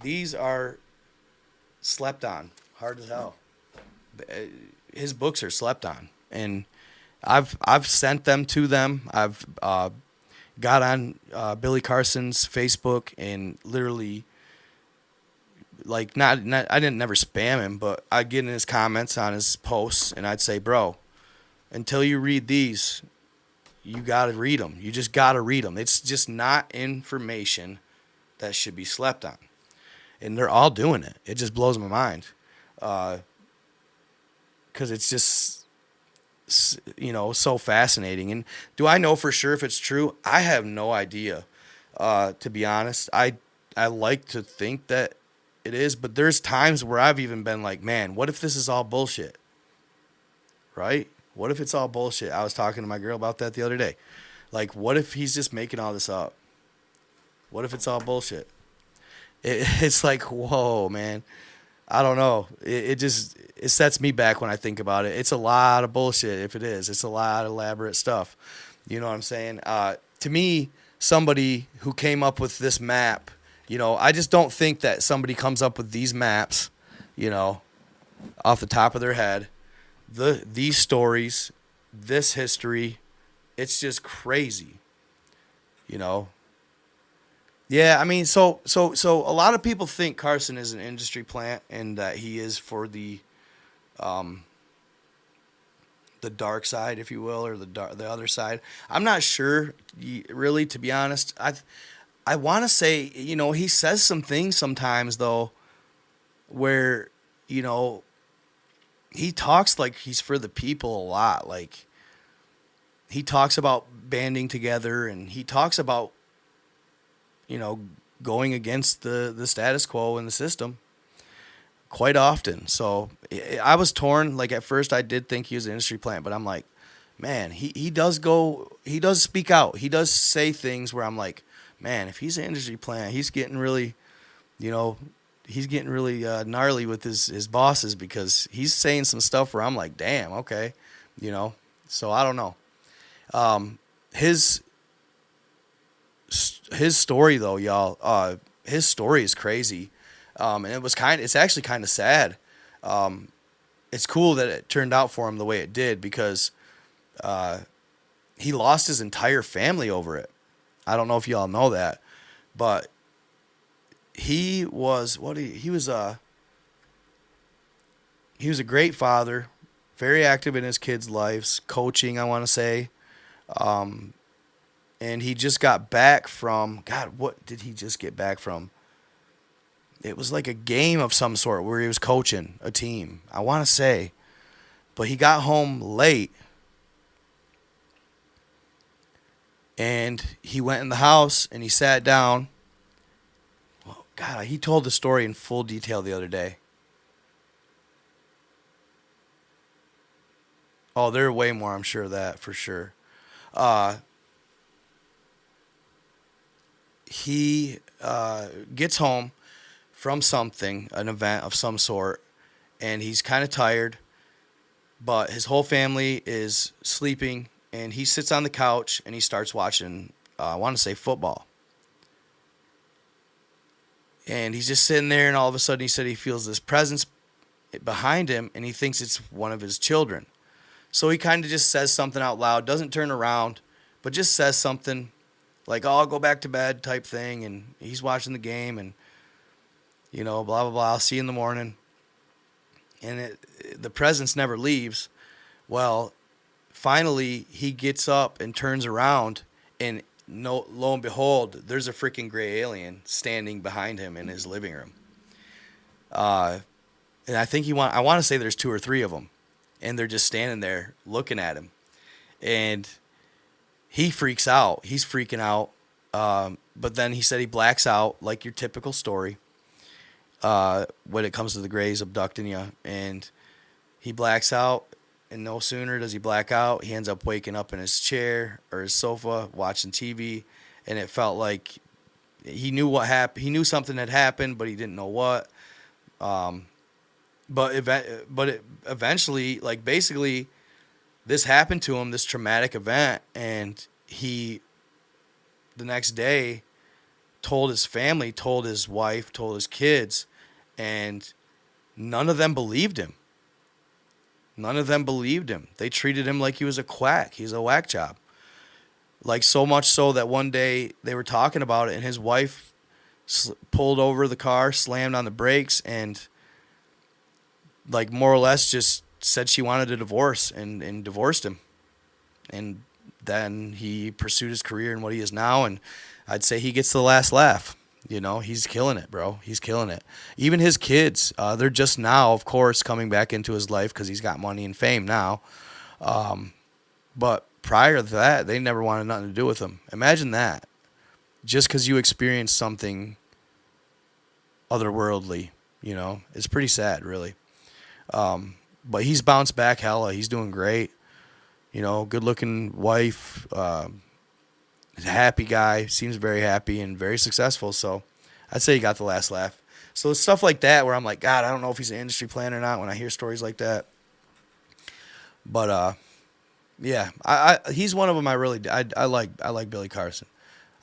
These are slept on, hard as hell. His books are slept on, and I've sent them to them. I've got on Billy Carson's Facebook and literally, like, not I didn't never spam him, but I'd get in his comments on his posts, and I'd say, bro, until you read these, you got to read them. You just got to read them. It's just not information that should be slept on. And they're all doing it. It just blows my mind. Because it's just, so fascinating. And do I know for sure if it's true? I have no idea, to be honest. I like to think that it is, but there's times where I've even been like, man, what if this is all bullshit? Right? What if it's all bullshit? I was talking to my girl about that the other day. Like, what if he's just making all this up? What if it's all bullshit? It's like, whoa, man. I don't know. It sets me back when I think about it. It's a lot of bullshit if it is. It's a lot of elaborate stuff. You know what I'm saying? To me, somebody who came up with this map I just don't think that somebody comes up with these maps, off the top of their head. These stories, this history, it's just crazy, you know. Yeah, I mean, so a lot of people think Carson is an industry plant and that he is for the dark side, if you will, or the other side. I'm not sure, really, to be honest. I want to say, he says some things sometimes though, where you know he talks like he's for the people a lot. Like he talks about banding together, and he talks about you know going against the status quo in the system quite often. So I was torn. Like at first, I did think he was an industry plant, but I'm like, man, he does speak out. He does say things where I'm like, man, if he's an industry plant, he's getting really, you know, gnarly with his bosses, because he's saying some stuff where I'm like, damn, okay, you know. So I don't know. His story though, y'all. His story is crazy. And it's actually kind of sad. It's cool that it turned out for him the way it did, because he lost his entire family over it. I don't know if y'all know that, but he was a great father, very active in his kids' lives, coaching, I want to say. And he just got back from, God, what did he just get back from? It was like a game of some sort where he was coaching a team, I want to say. But he got home late, and he went in the house and he sat down. Well, God, he told the story in full detail the other day. Oh, there are way more, I'm sure of that, for sure. He gets home from something, an event of some sort, and he's kind of tired, but his whole family is sleeping, and he sits on the couch and he starts watching, I want to say, football. And he's just sitting there, and all of a sudden he said he feels this presence behind him, and he thinks it's one of his children. So he kind of just says something out loud, doesn't turn around, but just says something like, oh, I'll go back to bed type thing. And he's watching the game, and, blah, blah, blah. I'll see you in the morning. And the presence never leaves. Well, finally he gets up and turns around, and lo and behold, there's a freaking gray alien standing behind him in his living room. And I think I want to say there's 2 or 3 of them, and they're just standing there looking at him. And he freaks out. He's freaking out. But then he said he blacks out, like your typical story, when it comes to the Greys abducting you. And he blacks out, and no sooner does he black out, he ends up waking up in his chair or his sofa watching TV. And it felt like he knew what happened. He knew something had happened, but he didn't know what. But eventually, like, basically, this happened to him, this traumatic event, and he, the next day, told his family, told his wife, told his kids, and none of them believed him. None of them believed him. They treated him like he was a quack. He's a whack job. Like, so much so that one day they were talking about it, and his wife pulled over the car, slammed on the brakes, and, like, more or less just said she wanted a divorce, and divorced him. And then he pursued his career in what he is now, and I'd say he gets the last laugh. He's killing it, bro. He's killing it. Even his kids, they're just now, of course, coming back into his life because he's got money and fame now. But prior to that, they never wanted nothing to do with him. Imagine that. Just because you experienced something otherworldly, it's pretty sad, really. But he's bounced back hella. He's doing great. Good-looking wife, happy guy, seems very happy and very successful. So I'd say he got the last laugh. So it's stuff like that where I'm like, God, I don't know if he's an industry plant or not when I hear stories like that. But yeah, he's one of them. I like Billy Carson.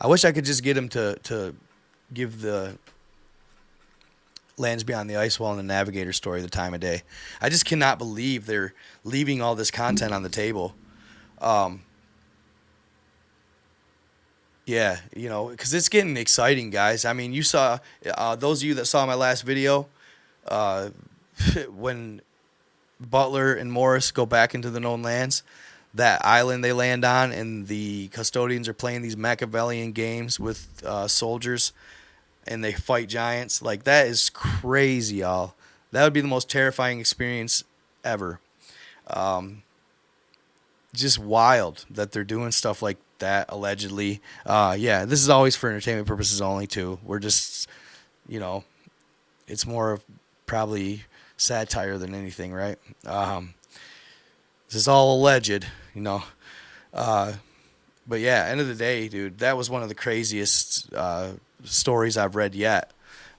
I wish I could just get him to give the Lands Beyond the Ice Wall and the Navigator story the time of day. I just cannot believe they're leaving all this content on the table. Yeah, you know, because it's getting exciting, guys. I mean, you saw, those of you that saw my last video, uh, when Butler and Morris go back into the known lands, that island they land on, and the custodians are playing these Machiavellian games with soldiers, and they fight giants. Like, that is crazy, y'all. That would be the most terrifying experience ever. Just wild that they're doing stuff like that, allegedly. Yeah, this is always for entertainment purposes only, too. We're just, you know, it's more of probably satire than anything, right? This is all alleged, you know. But yeah, end of the day, dude, that was one of the craziest stories I've read yet.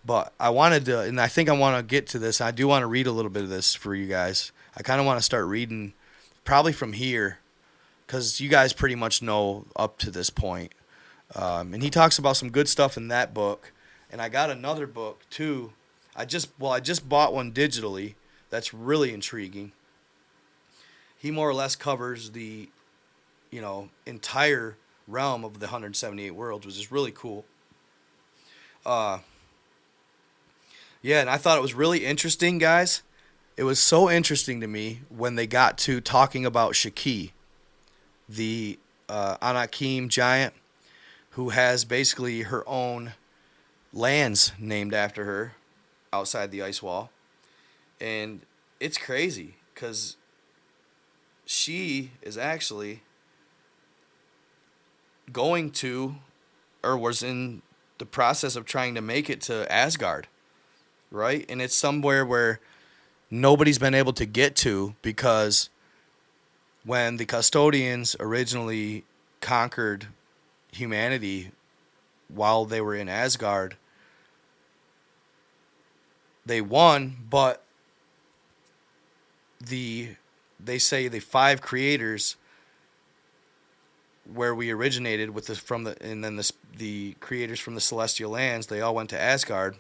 But I wanted to, and I think I want to get to this. I do want to read a little bit of this for you guys. I kind of want to start reading probably from here, because you guys pretty much know up to this point. And he talks about some good stuff in that book. And I got another book too. I just bought one digitally. That's really intriguing. He more or less covers the, you know, entire realm of the 178 worlds, which is really cool. Yeah, and I thought it was really interesting, guys. It was so interesting to me when they got to talking about Shaki, the Anakim giant, who has basically her own lands named after her outside the ice wall. And it's crazy because she is actually going to, or was in the process of trying to make it to Asgard, right? And it's somewhere where nobody's been able to get to, because when the custodians originally conquered humanity while they were in Asgard, they won, but they say the 5 creators where we originated with and then the creators from the celestial lands, they all went to Asgard.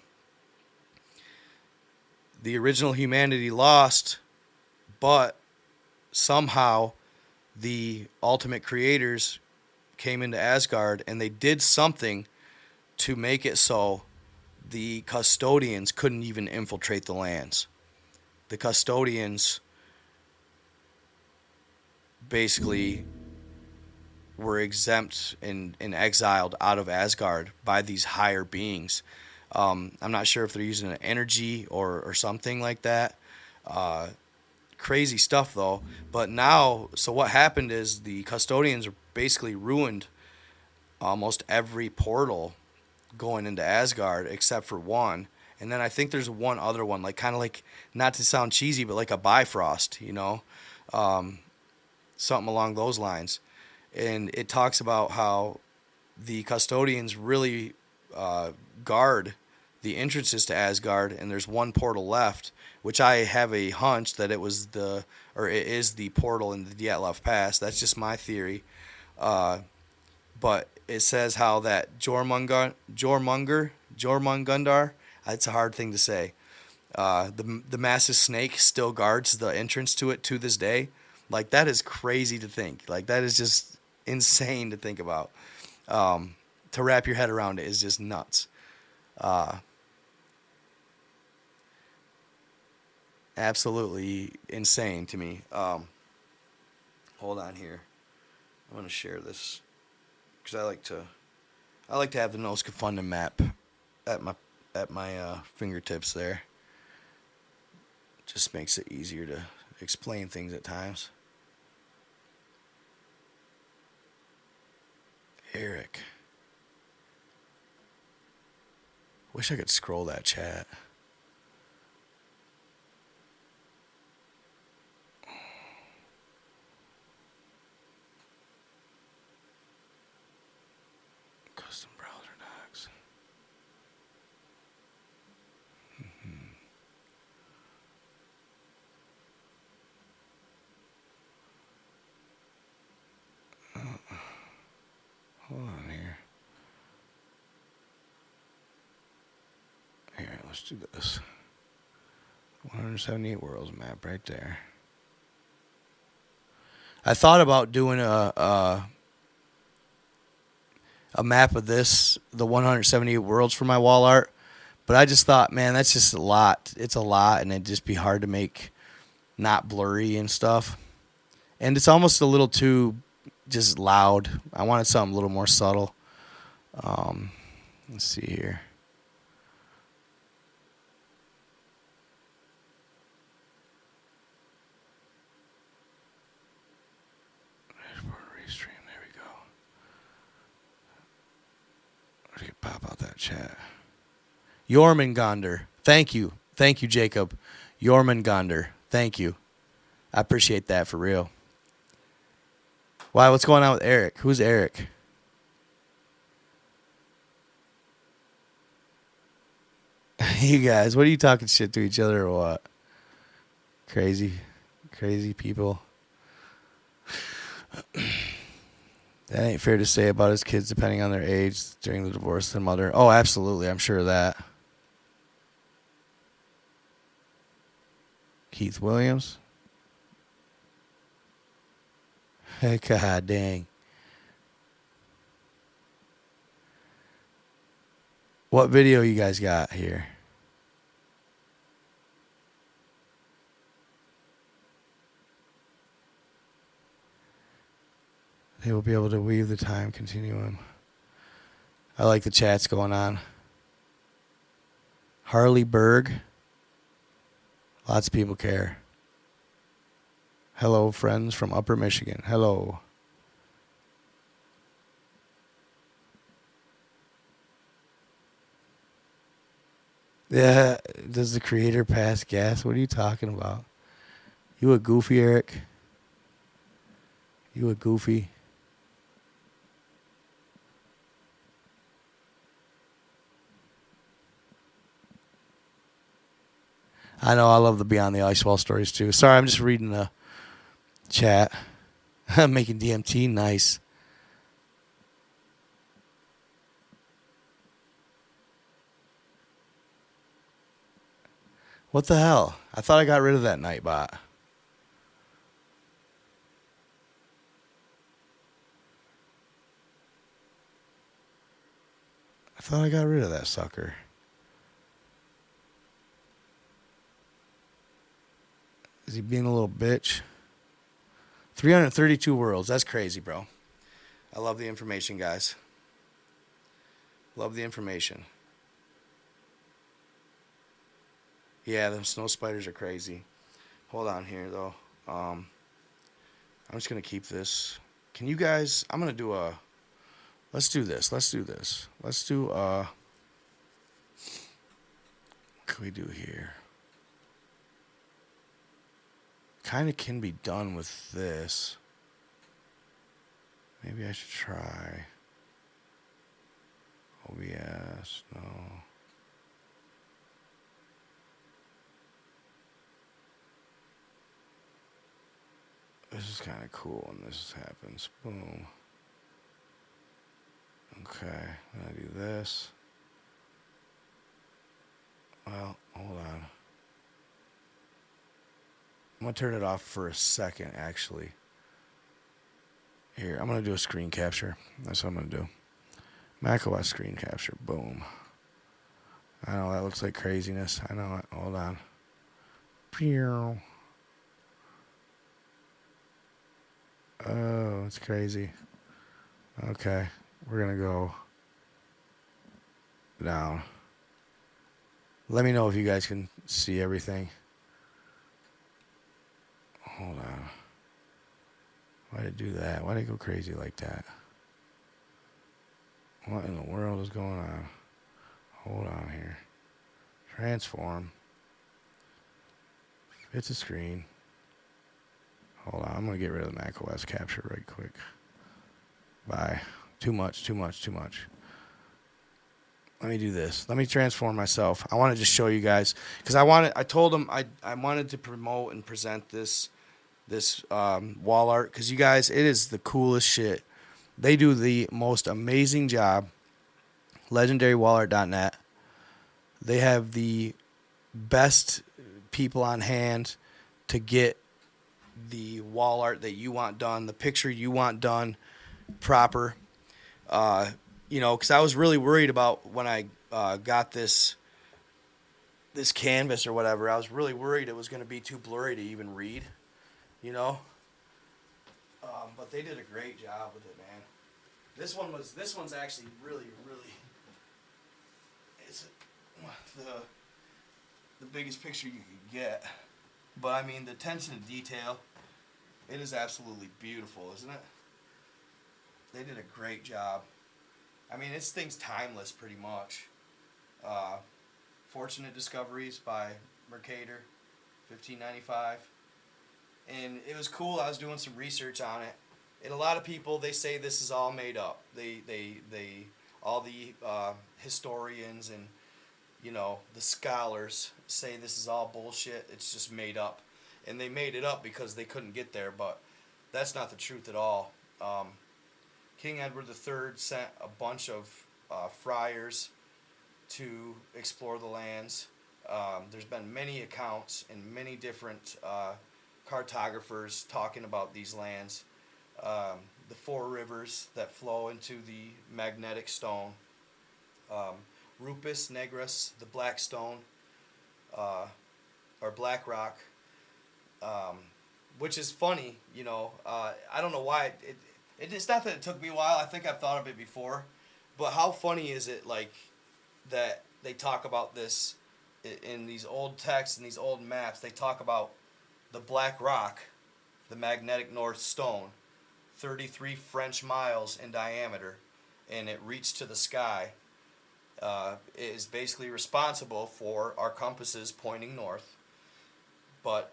The original humanity lost, but somehow the ultimate creators came into Asgard, and they did something to make it so the custodians couldn't even infiltrate the lands. The custodians basically were exempt and exiled out of Asgard by these higher beings. I'm not sure if they're using an energy or something like that. Crazy stuff, though. But now, so what happened is the custodians basically ruined almost every portal going into Asgard except for one. And then I think there's one other one, like kind of like, not to sound cheesy, but like a Bifrost, you know, something along those lines. And it talks about how the custodians really guard the entrances to Asgard, and there's one portal left, which I have a hunch that it is the portal in the Dyatlov Pass. That's just my theory. But it says how that Jormungandr, it's a hard thing to say. The massive snake still guards the entrance to it to this day. Like, that is crazy to think. Like, that is just insane to think about. To wrap your head around it is just nuts. Absolutely insane to me. Hold on here. I want to share this because I like to have the nose Confundum map at my fingertips there. Just makes it easier to explain things at times. Eric. Wish I could scroll that chat. Custom browser docs. Hold on here. Let's do this. 178 worlds map right there. I thought about doing a map of this, the 178 worlds for my wall art, but I just thought, man, that's just a lot. It's a lot, and it'd just be hard to make not blurry and stuff. And it's almost a little too just loud. I wanted something a little more subtle. Let's see here. Restream. There we go. Let's get pop out that chat. Jormungandr. Thank you. Thank you, Jacob. Jormungandr. Thank you. I appreciate that for real. Why? What's going on with Eric? Who's Eric? You guys, what are you talking shit to each other or what? Crazy people. That ain't fair to say about his kids depending on their age during the divorce of their mother. Oh, absolutely. I'm sure of that. Keith Williams. God dang. What video you guys got here? They will be able to weave the time continuum. I like the chats going on. Harley Berg. Lots of people care. Hello, friends from Upper Michigan. Hello. Yeah, does the creator pass gas? What are you talking about? You a goofy, Eric? You a goofy? I know, I love the Beyond the Ice Wall stories too. Sorry, I'm just reading the chat. I'm making DMT nice. What the hell? I thought I got rid of that Nightbot. I thought I got rid of that sucker. Is he being a little bitch? 332 worlds. That's crazy, bro. I love the information, guys. Love the information. Yeah, them snow spiders are crazy. Hold on here, though. I'm just going to keep this. Can you guys... I'm going to do a... Let's do this. Let's do what can we do here? Kind of can be done with this. Maybe I should try. OBS, no. This is kind of cool when this happens. Boom. Okay, I'm gonna do this. Well, hold on. I'm going to turn it off for a second, actually. Here, I'm going to do a screen capture. That's what I'm going to do. macOS screen capture. Boom. I know that looks like craziness. I know it. Hold on. Pew. Oh, it's crazy. Okay. We're going to go down. Let me know if you guys can see everything. Hold on. Why did it do that? Why did it go crazy like that? What in the world is going on? Hold on here. Transform. Fit the screen. Hold on. I'm going to get rid of the macOS capture right quick. Bye. Too much. Let me do this. Let me transform myself. I want to just show you guys. Because I told them I wanted to promote and present this wall art. Because you guys, it is the coolest shit. They do the most amazing job. LegendaryWallArt.net. They have the best people on hand to get the wall art that you want done, the picture you want done proper. Uh, because I was really worried about when I got this canvas or whatever. I was really worried it was going to be too blurry to even read. You know, but they did a great job with it, man. This one's actually really it's the biggest picture you could get. But I mean, the attention to detail, it is absolutely beautiful, isn't it? They did a great job. I mean, this thing's timeless pretty much. Fortunate Discoveries by Mercator, 1595. And it was cool. I was doing some research on it. And a lot of people, they say this is all made up. All the historians and, the scholars say this is all bullshit. It's just made up. And they made it up because they couldn't get there, but that's not the truth at all. King Edward III sent a bunch of friars to explore the lands. There's been many accounts and many different cartographers talking about these lands. The four rivers that flow into the magnetic stone. Rupus negris, the black stone, or black rock, which is funny, I don't know why. It's not that it took me a while. I think I've thought of it before. But how funny is it, like, that they talk about this in these old texts and these old maps? They talk about the black rock, the magnetic north stone, 33 French miles in diameter, and it reached to the sky. It is basically responsible for our compasses pointing north. But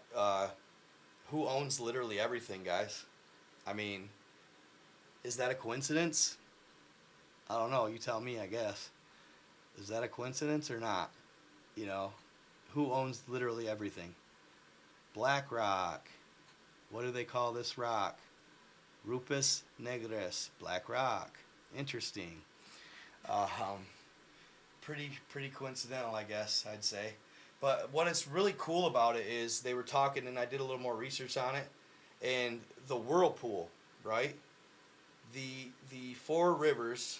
who owns literally everything, guys? I mean, is that a coincidence? I don't know. You tell me, I guess. Is that a coincidence or not? Who owns literally everything? Black rock. What do they call this rock? Rupus negris, black rock. Interesting. Pretty coincidental, I guess, I'd say. But what is really cool about it is they were talking, and I did a little more research on it, and the whirlpool, right? The four rivers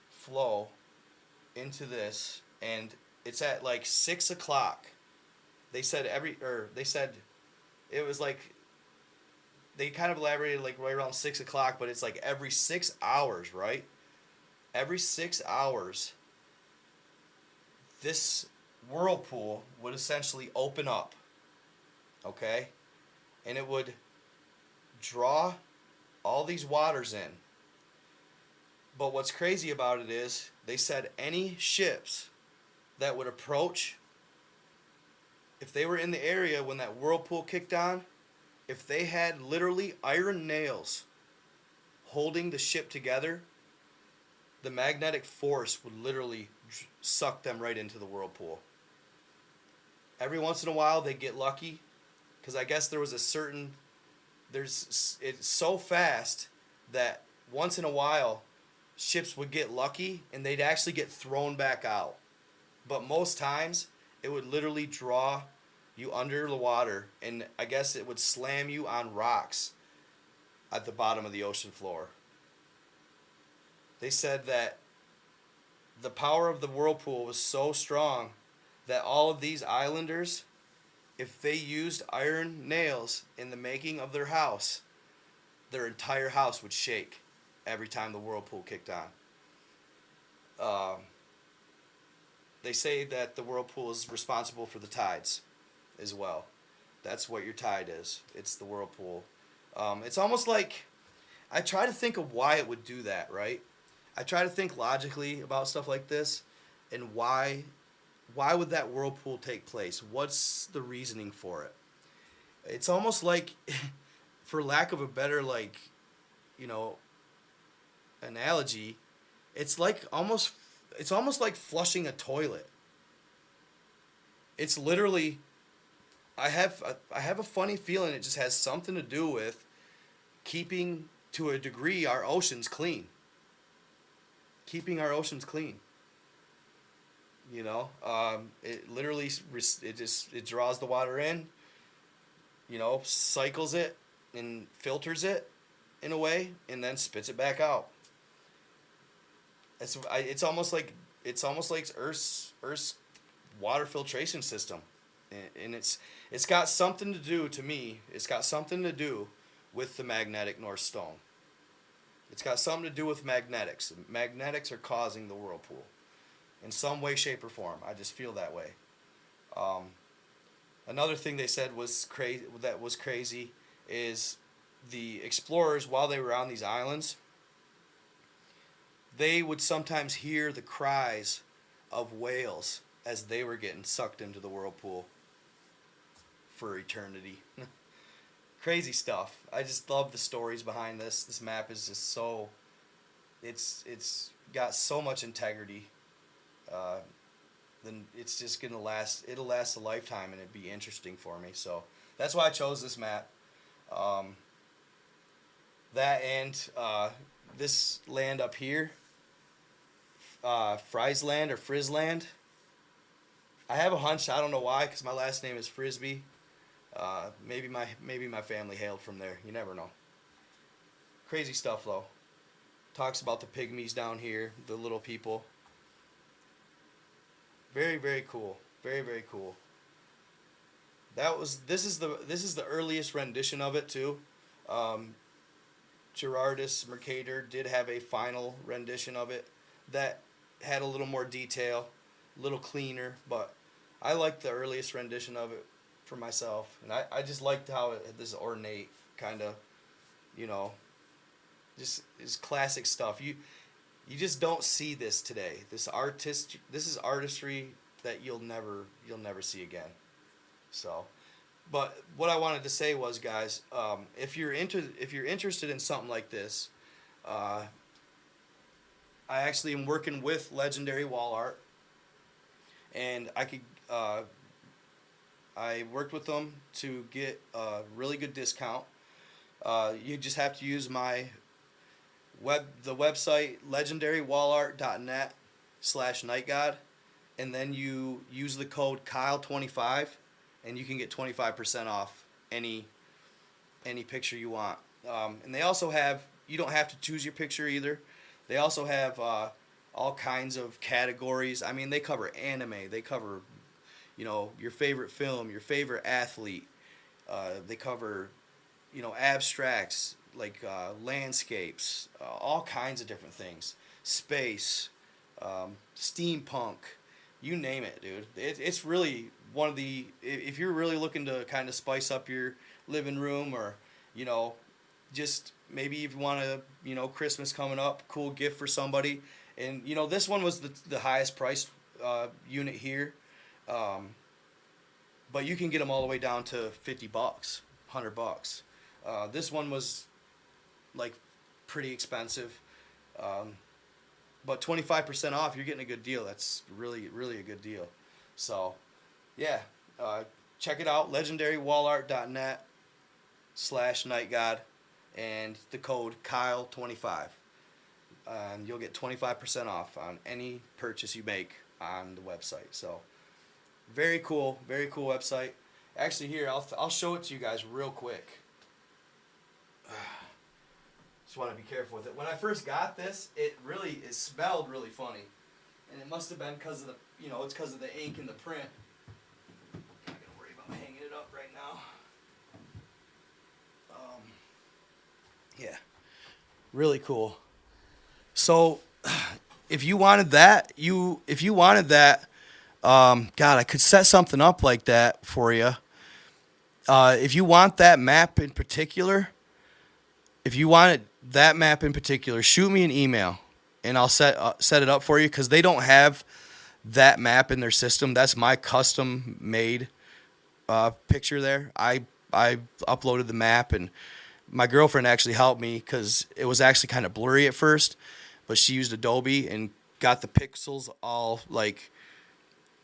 flow into this, and it's at like 6 o'clock. They said it was like, they kind of elaborated like right around 6 o'clock, but it's like every 6 hours, right? Every 6 hours, this whirlpool would essentially open up, okay? And it would draw all these waters in. But what's crazy about it is they said any ships that would approach, if they were in the area when that whirlpool kicked on, if they had literally iron nails holding the ship together, the magnetic force would literally suck them right into the whirlpool. Every once in a while they get lucky, because I guess there was it's so fast that once in a while ships would get lucky and they'd actually get thrown back out. But most times it would literally draw you under the water, and I guess it would slam you on rocks at the bottom of the ocean floor. They said that the power of the whirlpool was so strong that all of these islanders, if they used iron nails in the making of their house, their entire house would shake every time the whirlpool kicked on. They say that the whirlpool is responsible for the tides as well. That's what your tide is. It's the whirlpool. It's almost like, I try to think of why it would do that, right? I try to think logically about stuff like this, and why would that whirlpool take place? What's the reasoning for it? It's almost like, for lack of a better, analogy, it's almost like flushing a toilet. It's literally, I have a funny feeling it just has something to do with keeping, to a degree, our oceans clean. Keeping our oceans clean. It literally it draws the water in, cycles it and filters it in a way, and then spits it back out. It's almost like Earth's water filtration system, and it's got something to do to me. It's got something to do with the magnetic North Stone. It's got something to do with magnetics. Magnetics are causing the whirlpool in some way, shape, or form. I just feel that way. Another thing they said was crazy is the explorers, while they were on these islands, they would sometimes hear the cries of whales as they were getting sucked into the whirlpool for eternity. Crazy stuff. I just love the stories behind this. This map is just so, it's got so much integrity. Then it's just gonna last. It'll last a lifetime, and it'd be interesting for me. So that's why I chose this map. That and this land up here, Friesland or Frisland. I have a hunch. I don't know why, because my last name is Frisbee. Maybe my family hailed from there. You never know. Crazy stuff though. Talks about the pygmies down here, the little people. Very, very cool. Very, very cool. This is the earliest rendition of it too. Gerardus Mercator did have a final rendition of it that had a little more detail, a little cleaner, but I liked the earliest rendition of it for myself, and I just liked how it had this ornate kind of, just is classic stuff. You just don't see this today. This is artistry that you'll never see again. So, but what I wanted to say was, guys, if you're interested in something like this, I actually am working with Legendary Wall Art, and I worked with them to get a really good discount. You just have to use the website legendarywallart.net/nightgod, and then you use the code Kyle25, and you can get 25% off any picture you want. And they also have, you don't have to choose your picture either. They also have all kinds of categories. I mean, they cover anime. They cover, your favorite film, your favorite athlete. They cover, abstracts, like landscapes, all kinds of different things. Space, steampunk, you name it, dude. It's really one of the, if you're really looking to kind of spice up your living room, or, just maybe if you want to, Christmas coming up, cool gift for somebody. And, this one was the highest priced unit here. But you can get them all the way down to $50, $100. This one was like pretty expensive. But 25% off, you're getting a good deal. That's really, really a good deal. So, yeah, check it out, legendarywallart.net/nightgod, and the code Kyle25. And you'll get 25% off on any purchase you make on the website. So, very cool website. Actually, here, I'll show it to you guys real quick. Just want to be careful with it. When I first got this, it smelled really funny, and it must have been because of the, it's because of the ink and the print. I'm not gonna worry about hanging it up right now. Yeah, really cool. So, if you wanted that, God, I could set something up like that for you. If you want that map in particular. Shoot me an email, and I'll set it up for you, because they don't have that map in their system. That's my custom made picture there. I uploaded the map, and my girlfriend actually helped me, because it was actually kind of blurry at first, but she used Adobe and got the pixels all like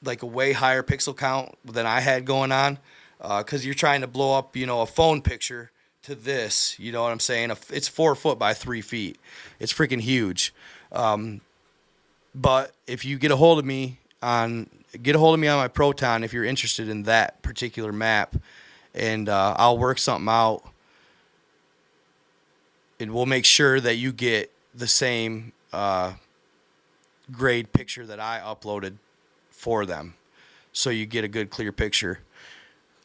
a way higher pixel count than I had going on, because you're trying to blow up, a phone picture to this, you know what I'm saying? It's 4 foot by 3 feet. It's freaking huge. But if you get a hold of me, get a hold of me on my Proton if you're interested in that particular map, and I'll work something out, and we'll make sure that you get the same grade picture that I uploaded for them, so you get a good clear picture.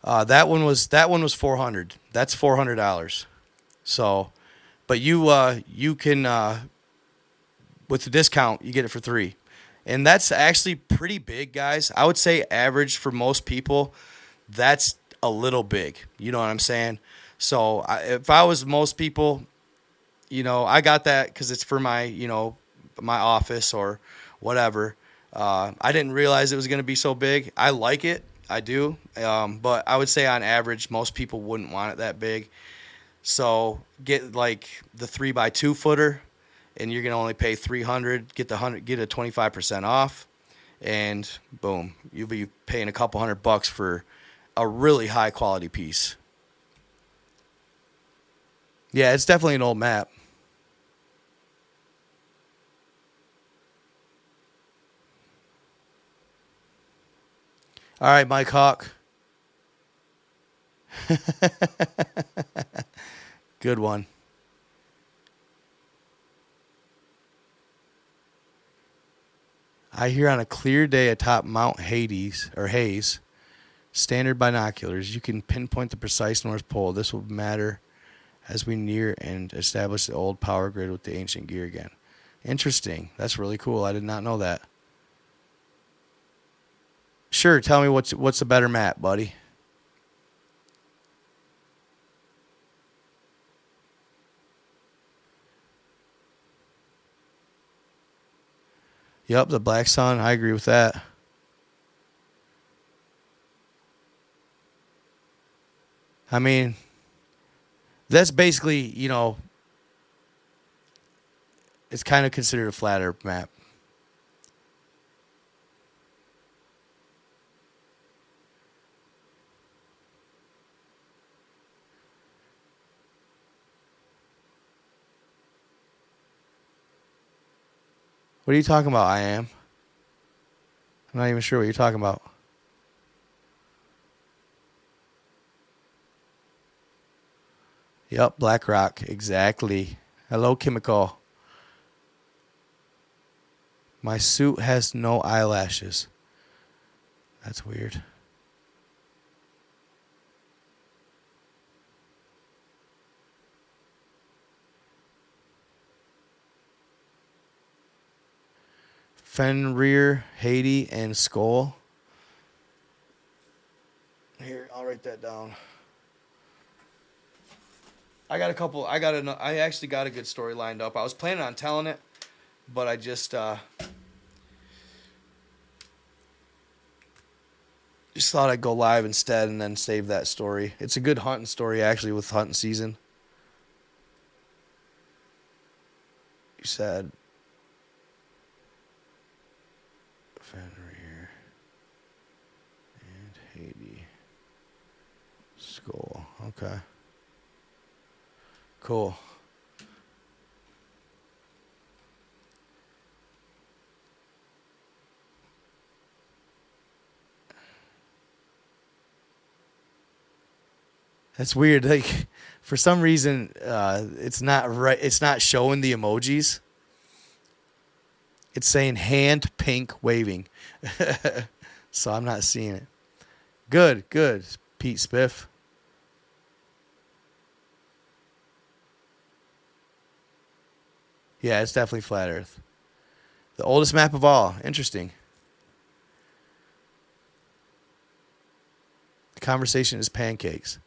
That one was $400. That's $400. So, but you can with the discount you get it for $3, and that's actually pretty big, guys. I would say average for most people, that's a little big. You know what I'm saying? So if I was most people, I got that because it's for my my office or whatever. I didn't realize it was going to be so big. I like it. I do. But I would say on average, most people wouldn't want it that big. So get like the 3x2 footer, and you're going to only pay $300. Get a 25% off, and boom, you'll be paying a couple $100 for a really high quality piece. Yeah, it's definitely an old map. All right, Mike Hawk. Good one. I hear on a clear day atop Mount Hayes, standard binoculars, you can pinpoint the precise North Pole. This will matter as we near and establish the old power grid with the ancient gear again. Interesting. That's really cool. I did not know that. Sure, tell me what's a better map, buddy. Yep, the Black Sun. I agree with that. I mean, that's basically, it's kind of considered a flat Earth map. What are you talking about, I am? I'm not even sure what you're talking about. Yep, Black Rock. Exactly. Hello, Chemical. My suit has no eyelashes. That's weird. Fenrir, Haiti, and Skull. Here, I'll write that down. I actually got a good story lined up. I was planning on telling it, but I just thought I'd go live instead and then save that story. It's a good hunting story, actually, with hunting season. You said Fenrir and Haiti. Skull. Okay. Cool. That's weird. Like, for some reason, it's not right. It's not showing the emojis. It's saying hand pink waving. So I'm not seeing it. Good. Pete Spiff. Yeah, it's definitely flat Earth. The oldest map of all. Interesting. The conversation is pancakes.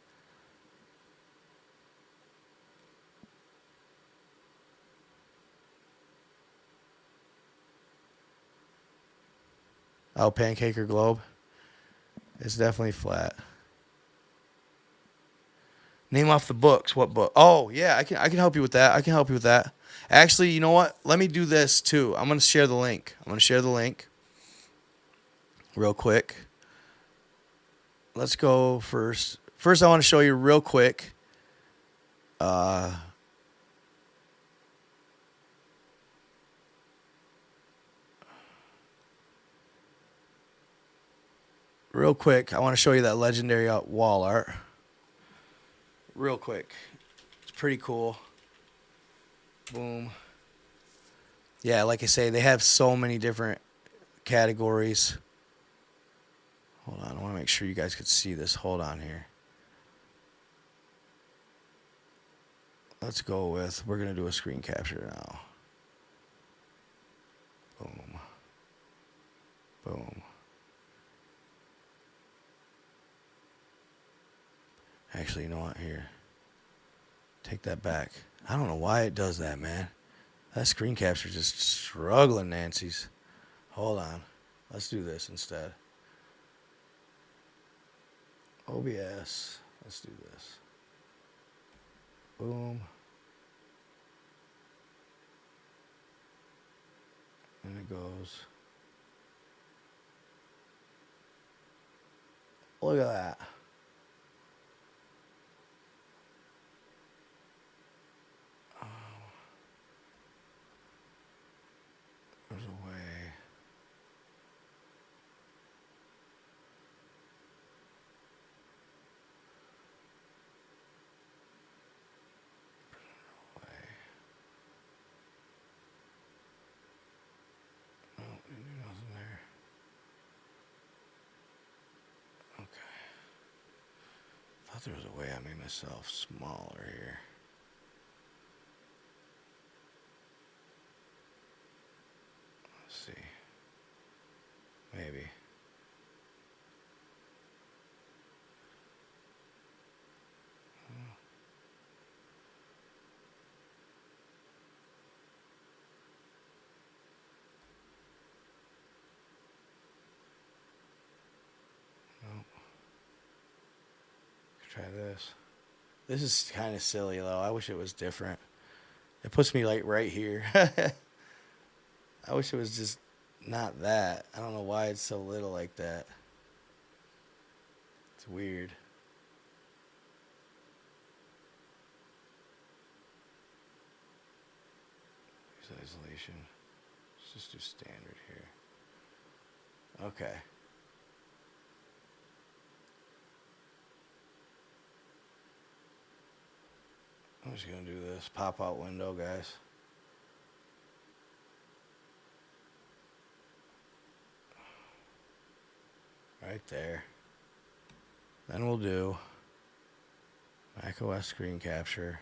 Oh, pancake or globe? It's definitely flat. Name off the books. What book? Oh, yeah, I can help you with that. Actually, you know what? Let me do this too. I'm going to share the link. Real quick. Let's go first. First, I want to show you real quick. real quick, I want to show you that legendary wall art. Real quick. It's pretty cool. Boom. Yeah, like I say, they have so many different categories. Hold on, I want to make sure you guys could see this. Hold on here. Let's go with, we're going to do a screen capture now. Boom. Boom. Actually, you know what? Here. Take that back. I don't know why it does that, man. That screen capture just struggling, Nancy's. Hold on. Let's do this instead. OBS. Let's do this. Boom. And it goes. Look at that. Oh. There's a way. I thought there was a way I made myself smaller here. Let's see. Maybe. Nope. Try this. This is kind of silly though. I wish it was different. It puts me like right here. I wish it was just not that. I don't know why it's so little like that. It's weird. Use isolation. Let's just do standard here. Okay. I'm just going to do this pop out window, guys. Right there. Then we'll do macOS screen capture.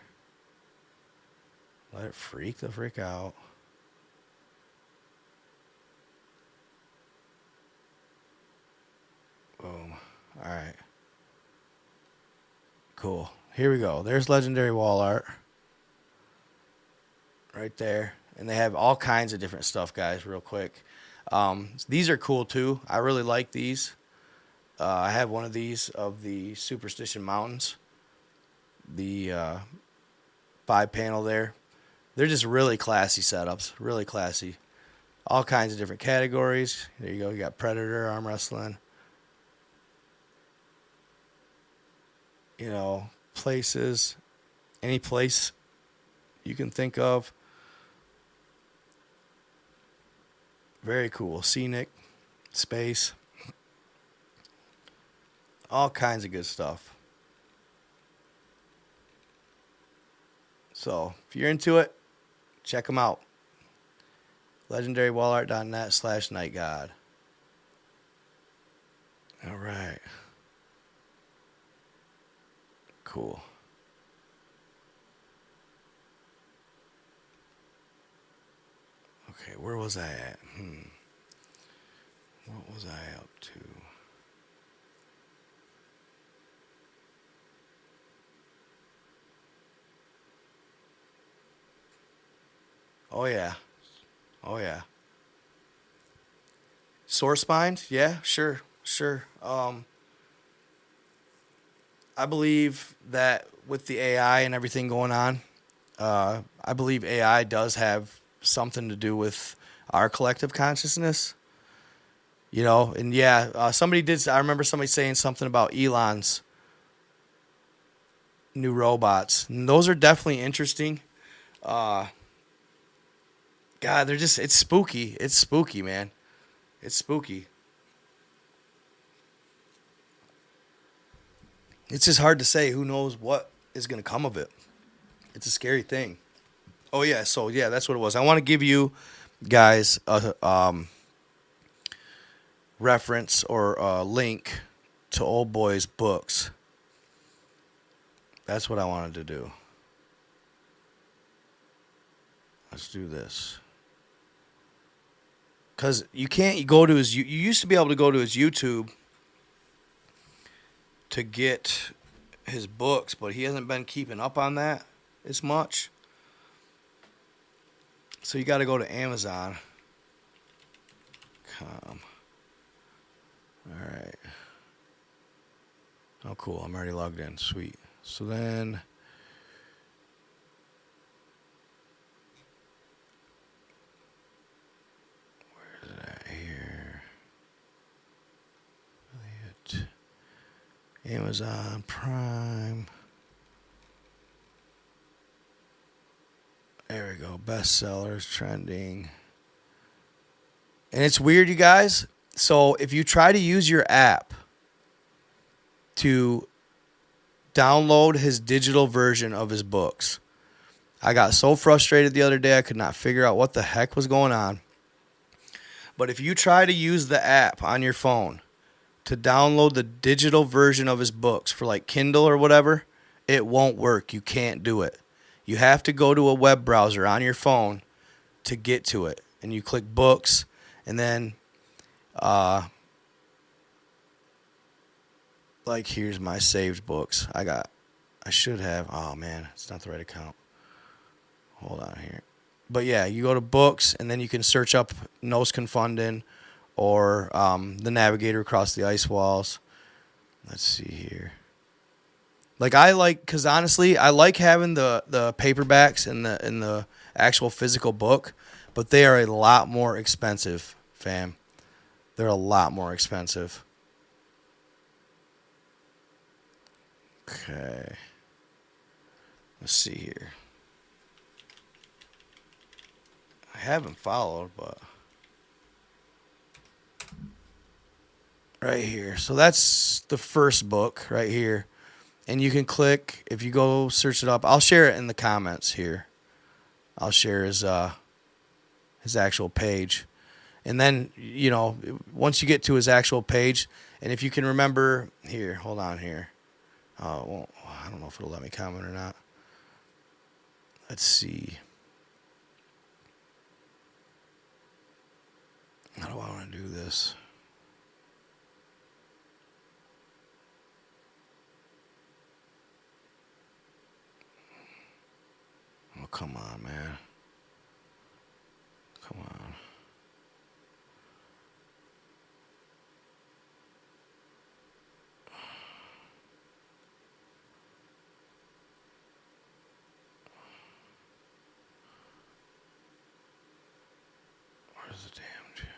Let it freak the frick out. Boom. All right. Cool. Here we go. There's legendary wall art. Right there. And they have all kinds of different stuff, guys, real quick. These are cool, too. I really like these. I have one of these of the Superstition Mountains. The 5-panel there. They're just really classy setups. Really classy. All kinds of different categories. There you go. You got Predator, arm wrestling. You know, places. Any place you can think of. Very cool. Scenic. Space. All kinds of good stuff. So, if you're into it, check them out. legendarywallart.net/nightgod. All right. Cool. Okay, where was I at? What was I up to? Oh, yeah. Oh, yeah. Source bind? Yeah, sure. I believe that with the AI and everything going on, I believe AI does have something to do with our collective consciousness. You know, and yeah, I remember somebody saying something about Elon's new robots. And those are definitely interesting. God, it's spooky. It's spooky, man. It's spooky. it's just hard to say. Who knows what is going to come of it? It's a scary thing. Oh yeah, so yeah, that's what it was. I want to give you guys a reference or a link to Old Boy's books. That's what I wanted to do. Let's do this. Because you can't go to his... You used to be able to go to his YouTube to get his books, but he hasn't been keeping up on that as much. So you got to go to Amazon. All right. Oh, cool. I'm already logged in. Sweet. So then... Where is that here? Amazon Prime. There we go. Bestsellers, trending. And it's weird, you guys. So if you try to use your app to download his digital version of his books, I got so frustrated the other day I could not figure out what the heck was going on. But if you try to use the app on your phone to download the digital version of his books for like Kindle or whatever, it won't work. You can't do it. You have to go to a web browser on your phone to get to it. And you click books, and then like here's my saved books. I should have, oh man, it's not the right account. Hold on here. But yeah, you go to books, and then you can search up Nos Confundin or The Navigator Across the Ice Walls. Let's see here. Because honestly, I like having the paperbacks and the actual physical book, but they are a lot more expensive, fam. They're a lot more expensive. Okay. Let's see here. I haven't followed, but right here. So that's the first book right here. And you can click, if you go search it up, I'll share it in the comments here. I'll share his actual page. And then, once you get to his actual page, and if you can remember, here, hold on here. Well, I don't know if it'll let me comment or not. Let's see. How do I want to do this? Oh, come on, man. Come on. Where's the damn chat?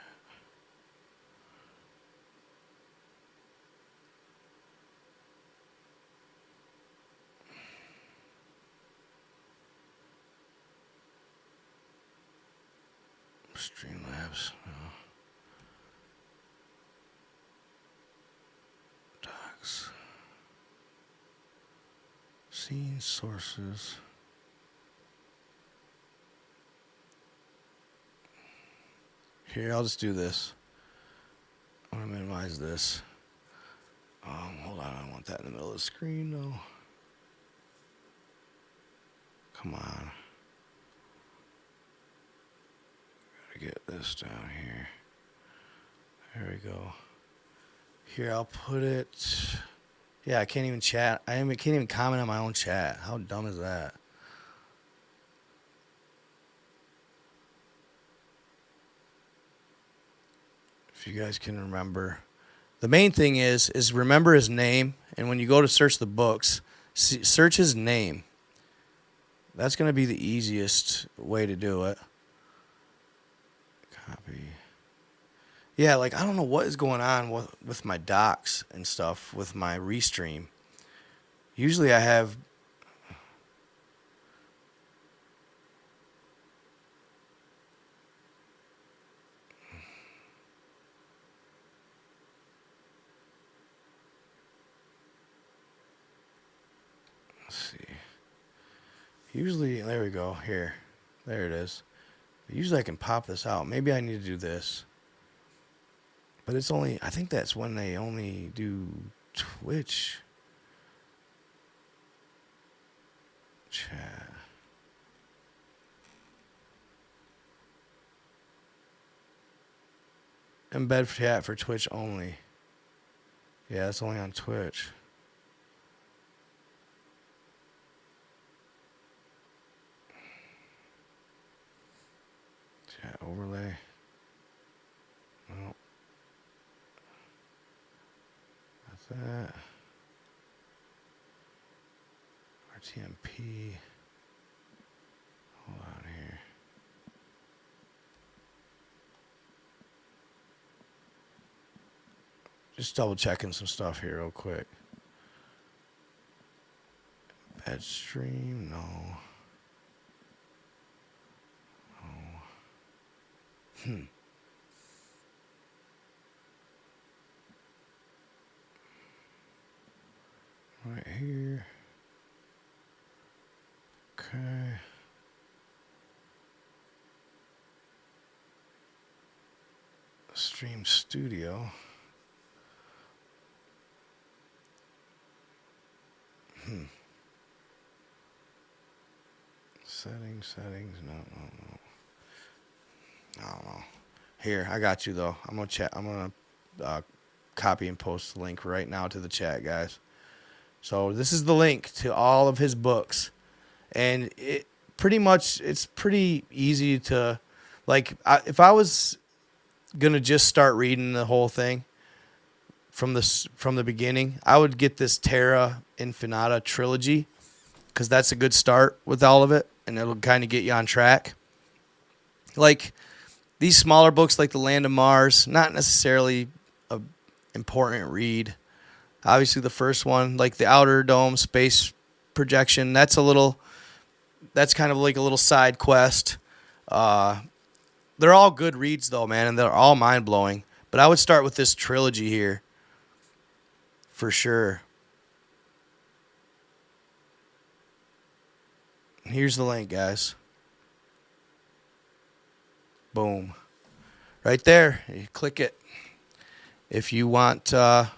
Streamlabs. No. Docs. Scene sources. Here, I'll just do this. I'm going to minimize this. Hold on, I don't want that in the middle of the screen, though. Come on. Gotta get this down here. There we go. Here, I'll put it... Yeah, I can't even chat. I can't even comment on my own chat. How dumb is that? If you guys can remember. The main thing is remember his name, and when you go to search the books, search his name. That's going to be the easiest way to do it. Copy. Yeah, I don't know what is going on with my docs and stuff with my restream. Usually I have... Let's see. Usually, there we go. Here. There it is. Usually I can pop this out. Maybe I need to do this. But it's only, I think that's when they only do Twitch. Chat. Embed chat for Twitch only. Yeah, it's only on Twitch. Chat overlay. No. That's that. RTMP. Hold on here. Just double checking some stuff here real quick. Bad stream, no. Right here. Okay. Stream Studio. Settings, no. I don't know. Here, I got you though. I'm gonna copy and post the link right now to the chat, guys. So this is the link to all of his books, and it pretty much it's pretty easy to, like, if I was gonna just start reading the whole thing from the beginning, I would get this Terra Infinita trilogy because that's a good start with all of it, and it'll kind of get you on track. Like these smaller books, like The Land of Mars, not necessarily a important read. Obviously, the first one, like the Outer Dome Space Projection, that's kind of like a little side quest. They're all good reads, though, man, and they're all mind-blowing. But I would start with this trilogy here, for sure. Here's the link, guys. Boom. Right there. You click it if you want to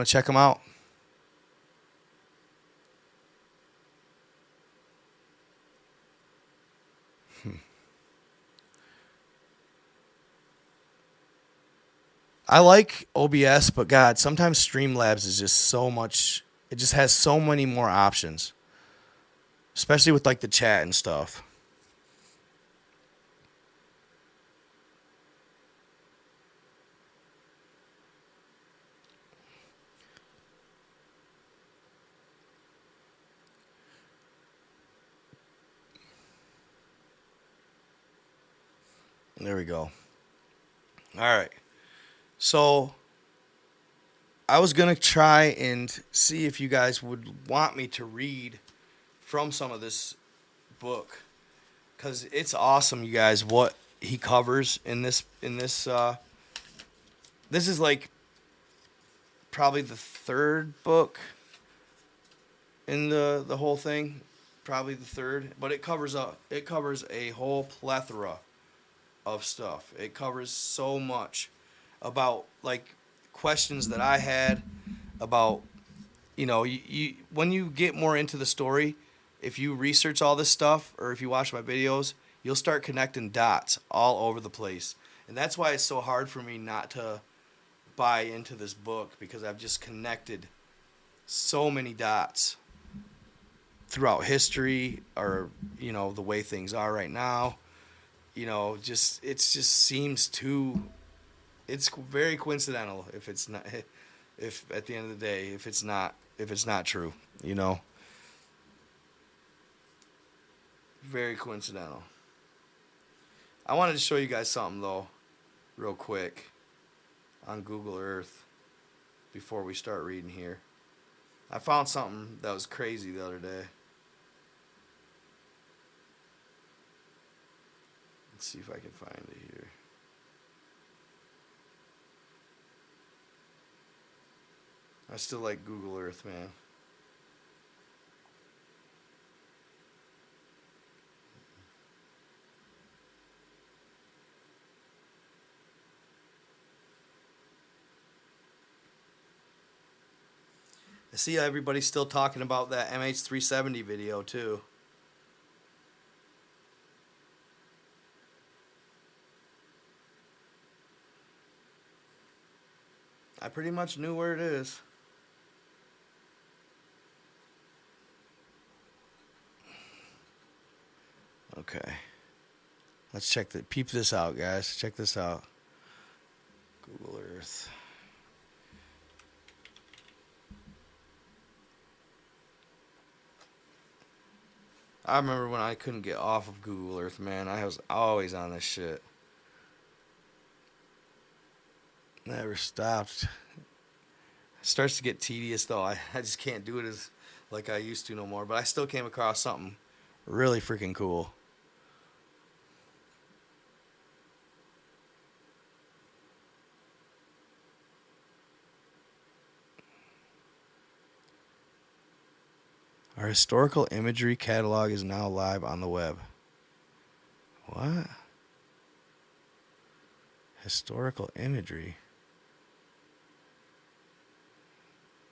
check them out. I like OBS, but God, sometimes Streamlabs is just so much. It just has so many more options, especially with like the chat and stuff. There we go. All right. So I was going to try and see if you guys would want me to read from some of this book, because it's awesome, you guys, what he covers in this this is like probably the third book in the whole thing, probably the third, but it covers a whole plethora of stuff. It covers so much about like questions that I had about, you when you get more into the story, if you research all this stuff or if you watch my videos, you'll start connecting dots all over the place. And that's why it's so hard for me not to buy into this book, because I've just connected so many dots throughout history, or the way things are right now. It just seems too. It's very coincidental if it's not. If at the end of the day, if it's not true, very coincidental. I wanted to show you guys something though, real quick, on Google Earth before we start reading here. I found something that was crazy the other day. Let's see if I can find it here. I still like Google Earth, man. I see everybody's still talking about that MH370 video too. I pretty much knew where it is. Okay. Let's check the peep this out, guys. Check this out. Google Earth. I remember when I couldn't get off of Google Earth, man. I was always on this shit. Never stopped. It starts to get tedious though. I just can't do it as like I used to no more. But I still came across something really freaking cool. Our historical imagery catalog is now live on the web. What? Historical imagery?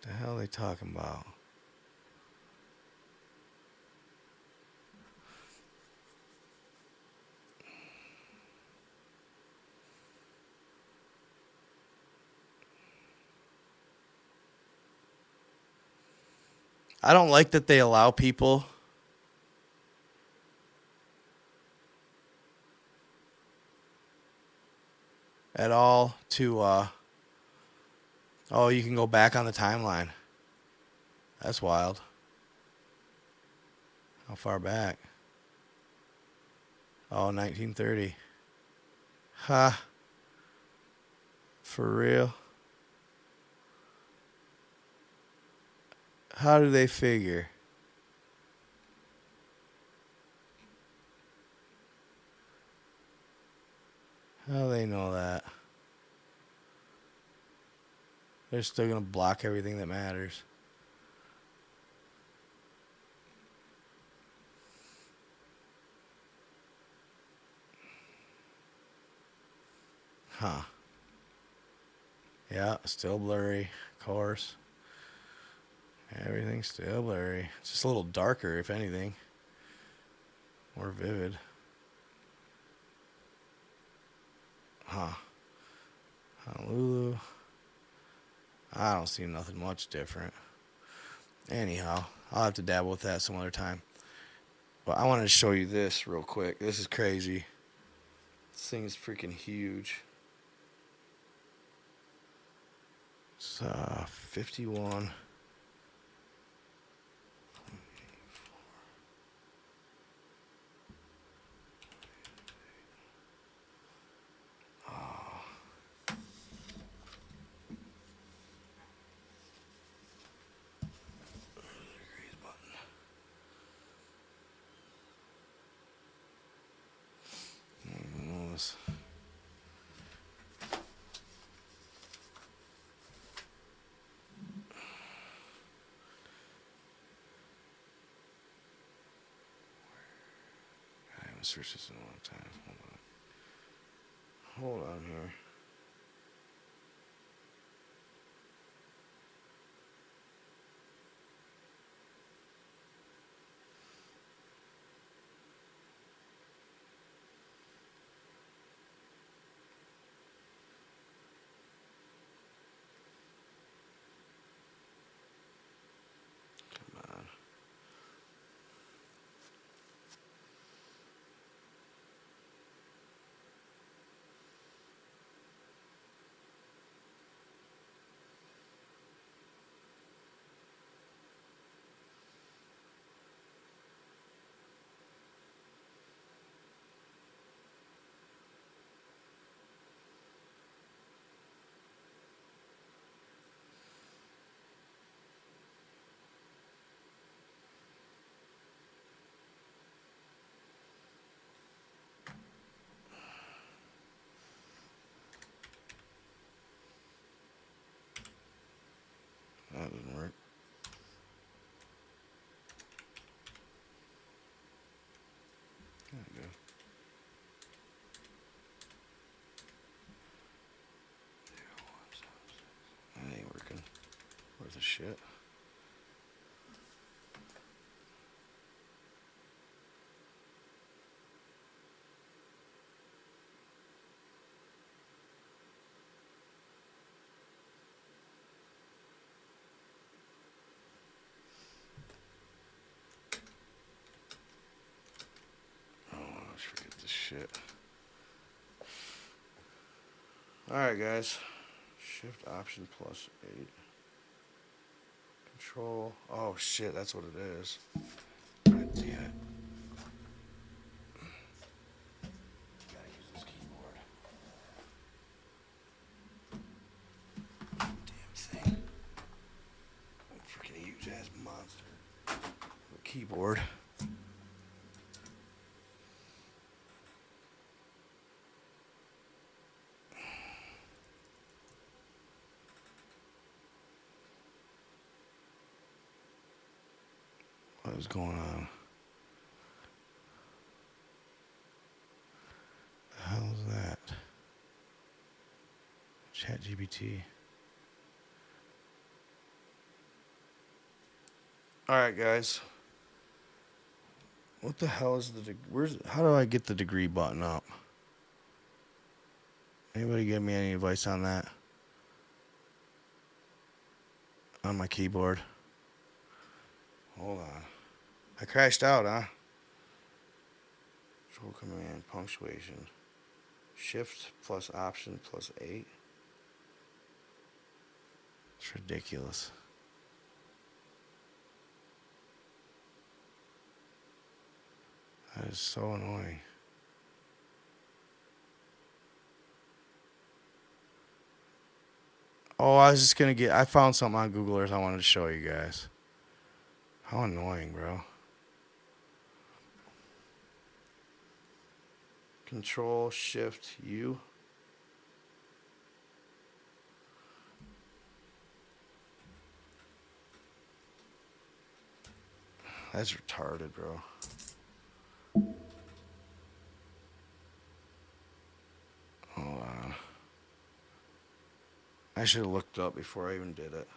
The hell are they talking about? I don't like that they allow people at all to oh, you can go back on the timeline. That's wild. How far back? Oh, 1930. Ha. For real? How do they figure? How do they know that? They're still going to block everything that matters. Huh. Yeah, still blurry, of course. Everything's still blurry. It's just a little darker, if anything. More vivid. Huh. Honolulu. I don't see nothing much different. Anyhow, I'll have to dabble with that some other time. But I wanted to show you this real quick. This is crazy. This thing is freaking huge. It's 51. I haven't searched this in a long time. Hold on here. Come on. That didn't work. There we go. That ain't working. Worth a shit. shit. Alright, guys. Shift option plus 8. Control. Oh, shit, that's what it is. God damn it. Gotta use this keyboard. Damn thing. Freaking huge ass monster. Keyboard. What is going on? The hell is that? ChatGPT. Alright, guys. What the hell is how do I get the degree button up? Anybody give me any advice on that? On my keyboard. Hold on. I crashed out, huh? Control command, punctuation. Shift plus option plus 8. It's ridiculous. That is so annoying. Oh, I found something on Google Earth I wanted to show you guys. How annoying, bro. Control Shift U. That's retarded, bro. Hold on. I should have looked up before I even did it.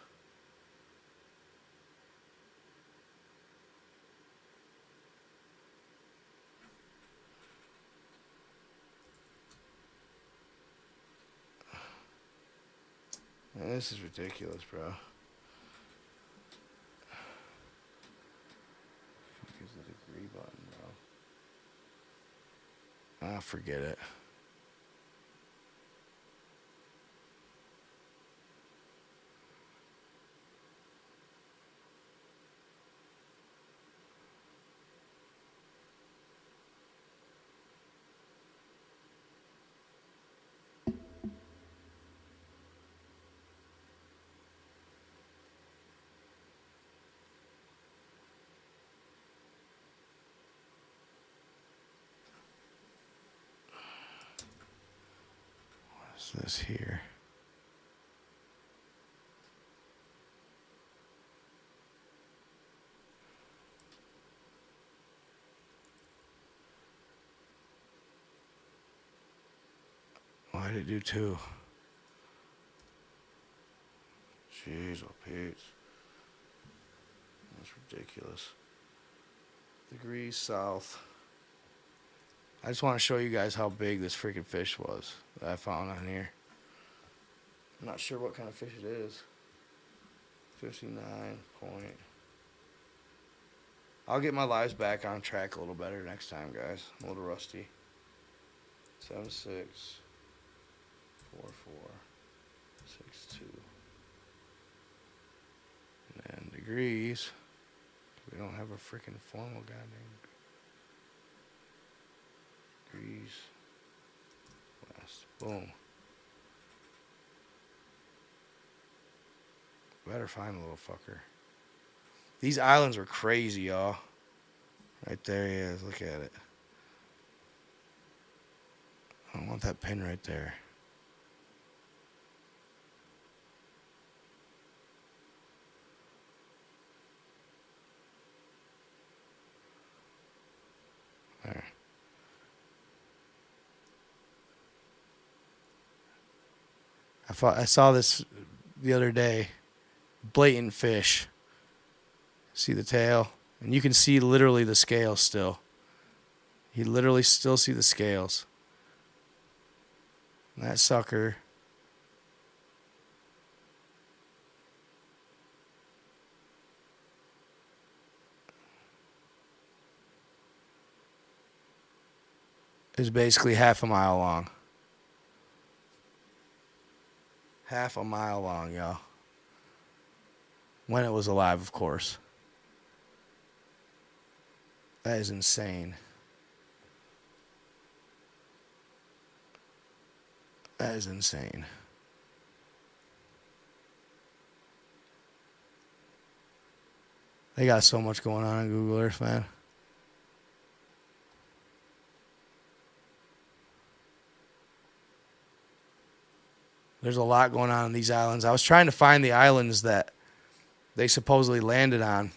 Man, this is ridiculous, bro. Use the degree button, bro. Ah, forget it. What's this here? Why did it do 2? Jeez, oh Pete. That's ridiculous. Degrees south. I just want to show you guys how big this freaking fish was that I found on here. I'm not sure what kind of fish it is. 59 point. I'll get my lives back on track a little better next time, guys. I'm a little rusty. 76 44 62. And then degrees. We don't have a freaking formal goddamn degrees west. Boom. Better find the little fucker. These islands were crazy, y'all. Right there he is. Look at it. I want that pin right there. There. I saw this the other day. Blatant fish. See the tail? And you can see literally the scales still. You literally still see the scales. And that sucker. is basically half a mile long. Half a mile long, y'all. When it was alive, of course. That is insane. That is insane. They got so much going on Google Earth, man. There's a lot going on in these islands. I was trying to find the islands that they supposedly landed on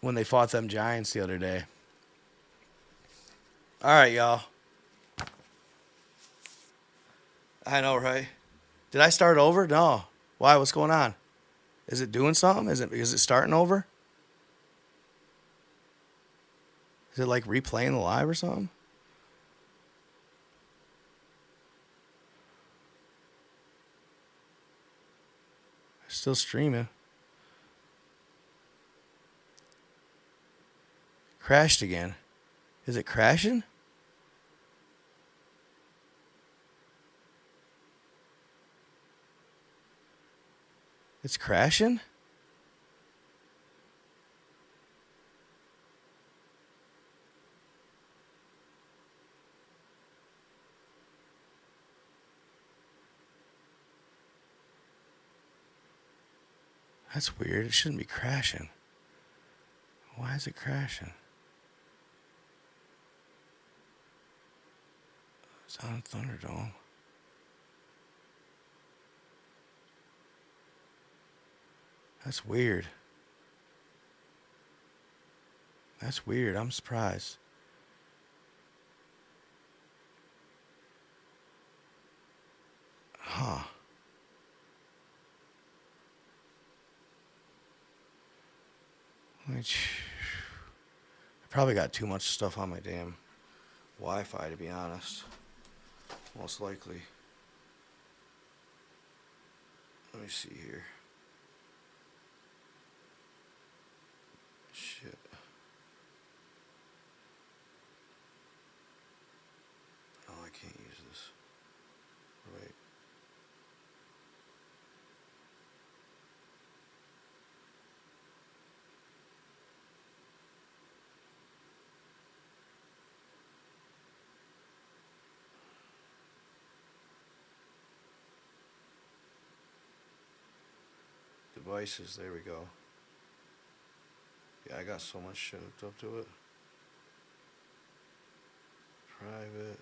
when they fought them giants the other day. All right, y'all. I know, right? Did I start over? No. Why? What's going on? Is it doing something? Is it starting over? Is it like replaying the live or something? Still streaming. Crashed again. Is it crashing? It's crashing? That's weird. It shouldn't be crashing. Why is it crashing? It's on Thunderdome. That's weird. That's weird. I'm surprised. Huh. I probably got too much stuff on my damn Wi-Fi, to be honest. Most likely. Let me see here. Shit. Oh, I can't use this. Right. Devices, there we go. Yeah, I got so much shit hooked up to it. Private.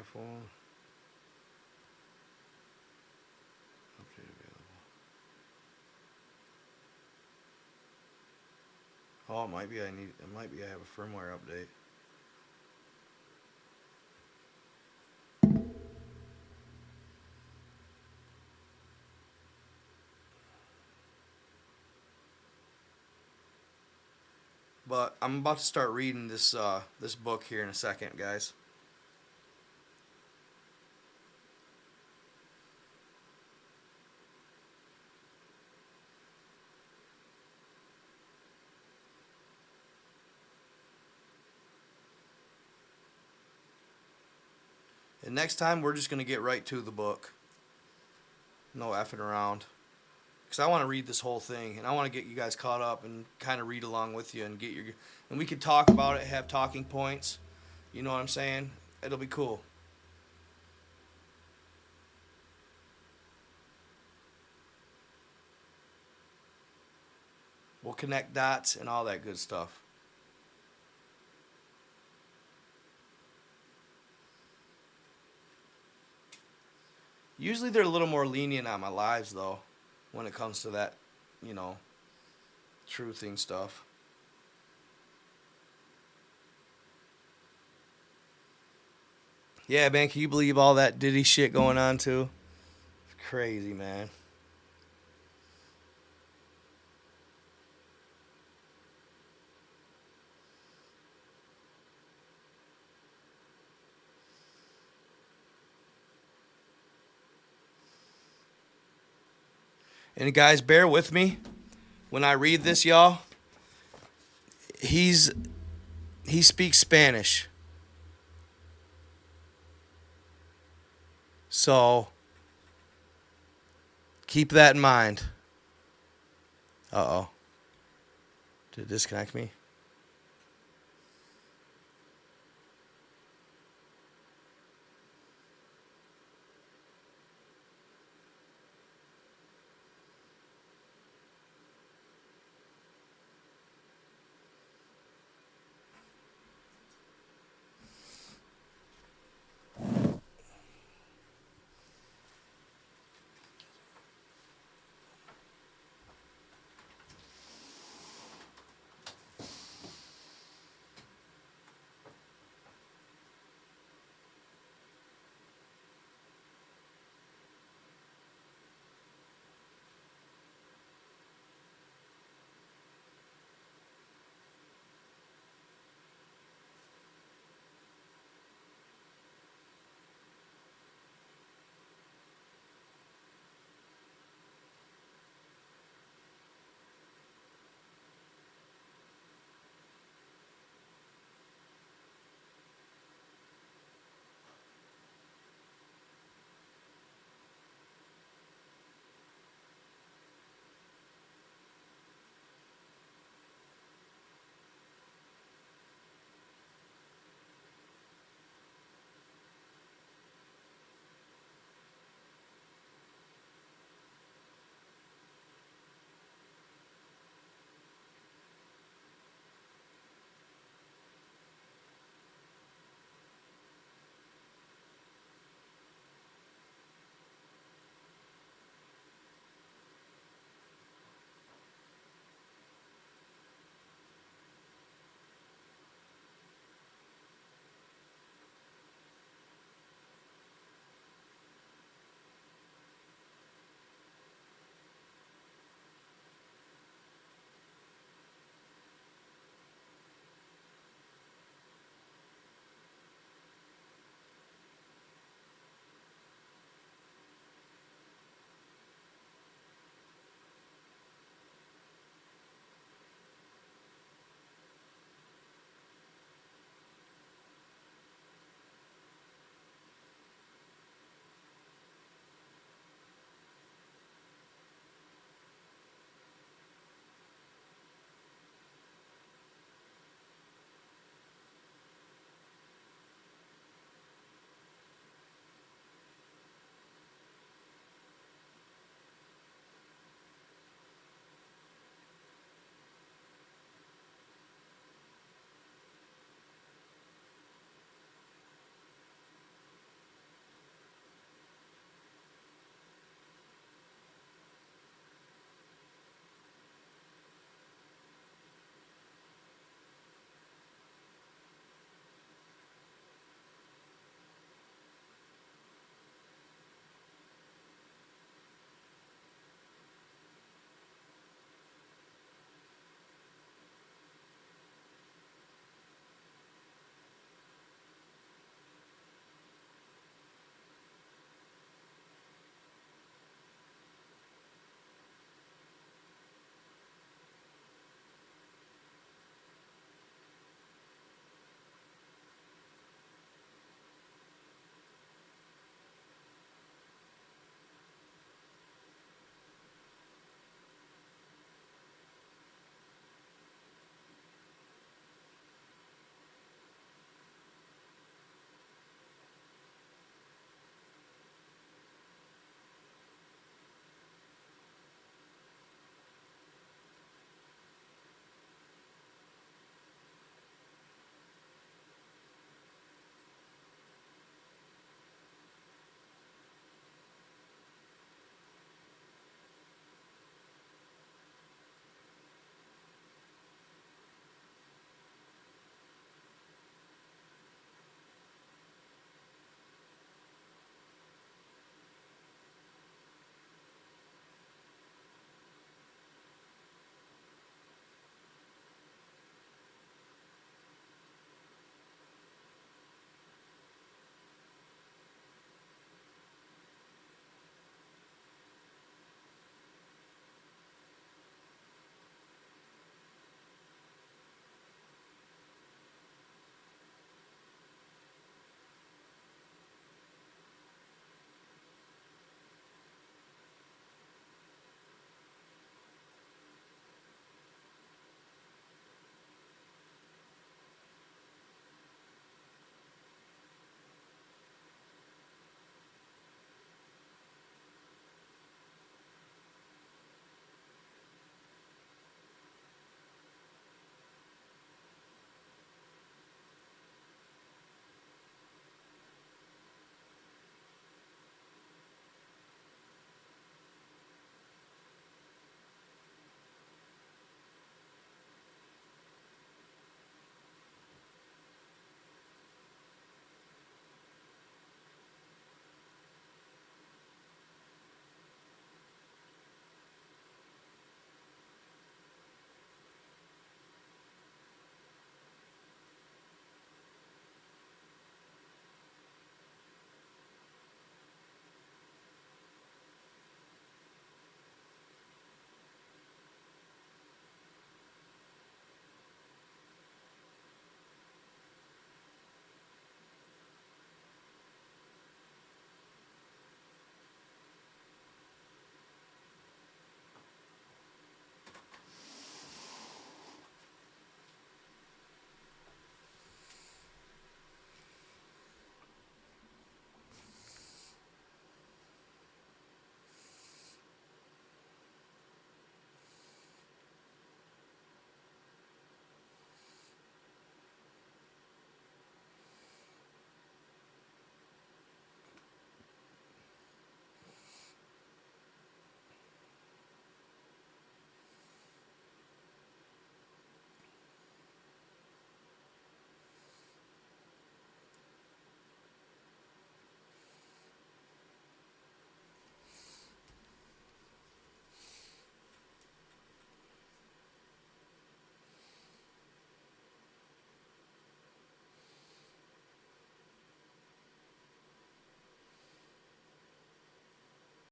iPhone. Update available. Oh, it might be I have a firmware update. But I'm about to start reading this book here in a second, guys. And next time we're just gonna get right to the book. No effing around. Because I want to read this whole thing, and I want to get you guys caught up and kind of read along with you and and we could talk about it, have talking points. You know what I'm saying? It'll be cool. We'll connect dots and all that good stuff. Usually they're a little more lenient on my lives, though, when it comes to that, you know, truthing stuff. Yeah, man, can you believe all that Diddy shit going on, too? It's crazy, man. And guys, bear with me when I read this, y'all. He speaks Spanish. So keep that in mind. Uh-oh. Did it disconnect me?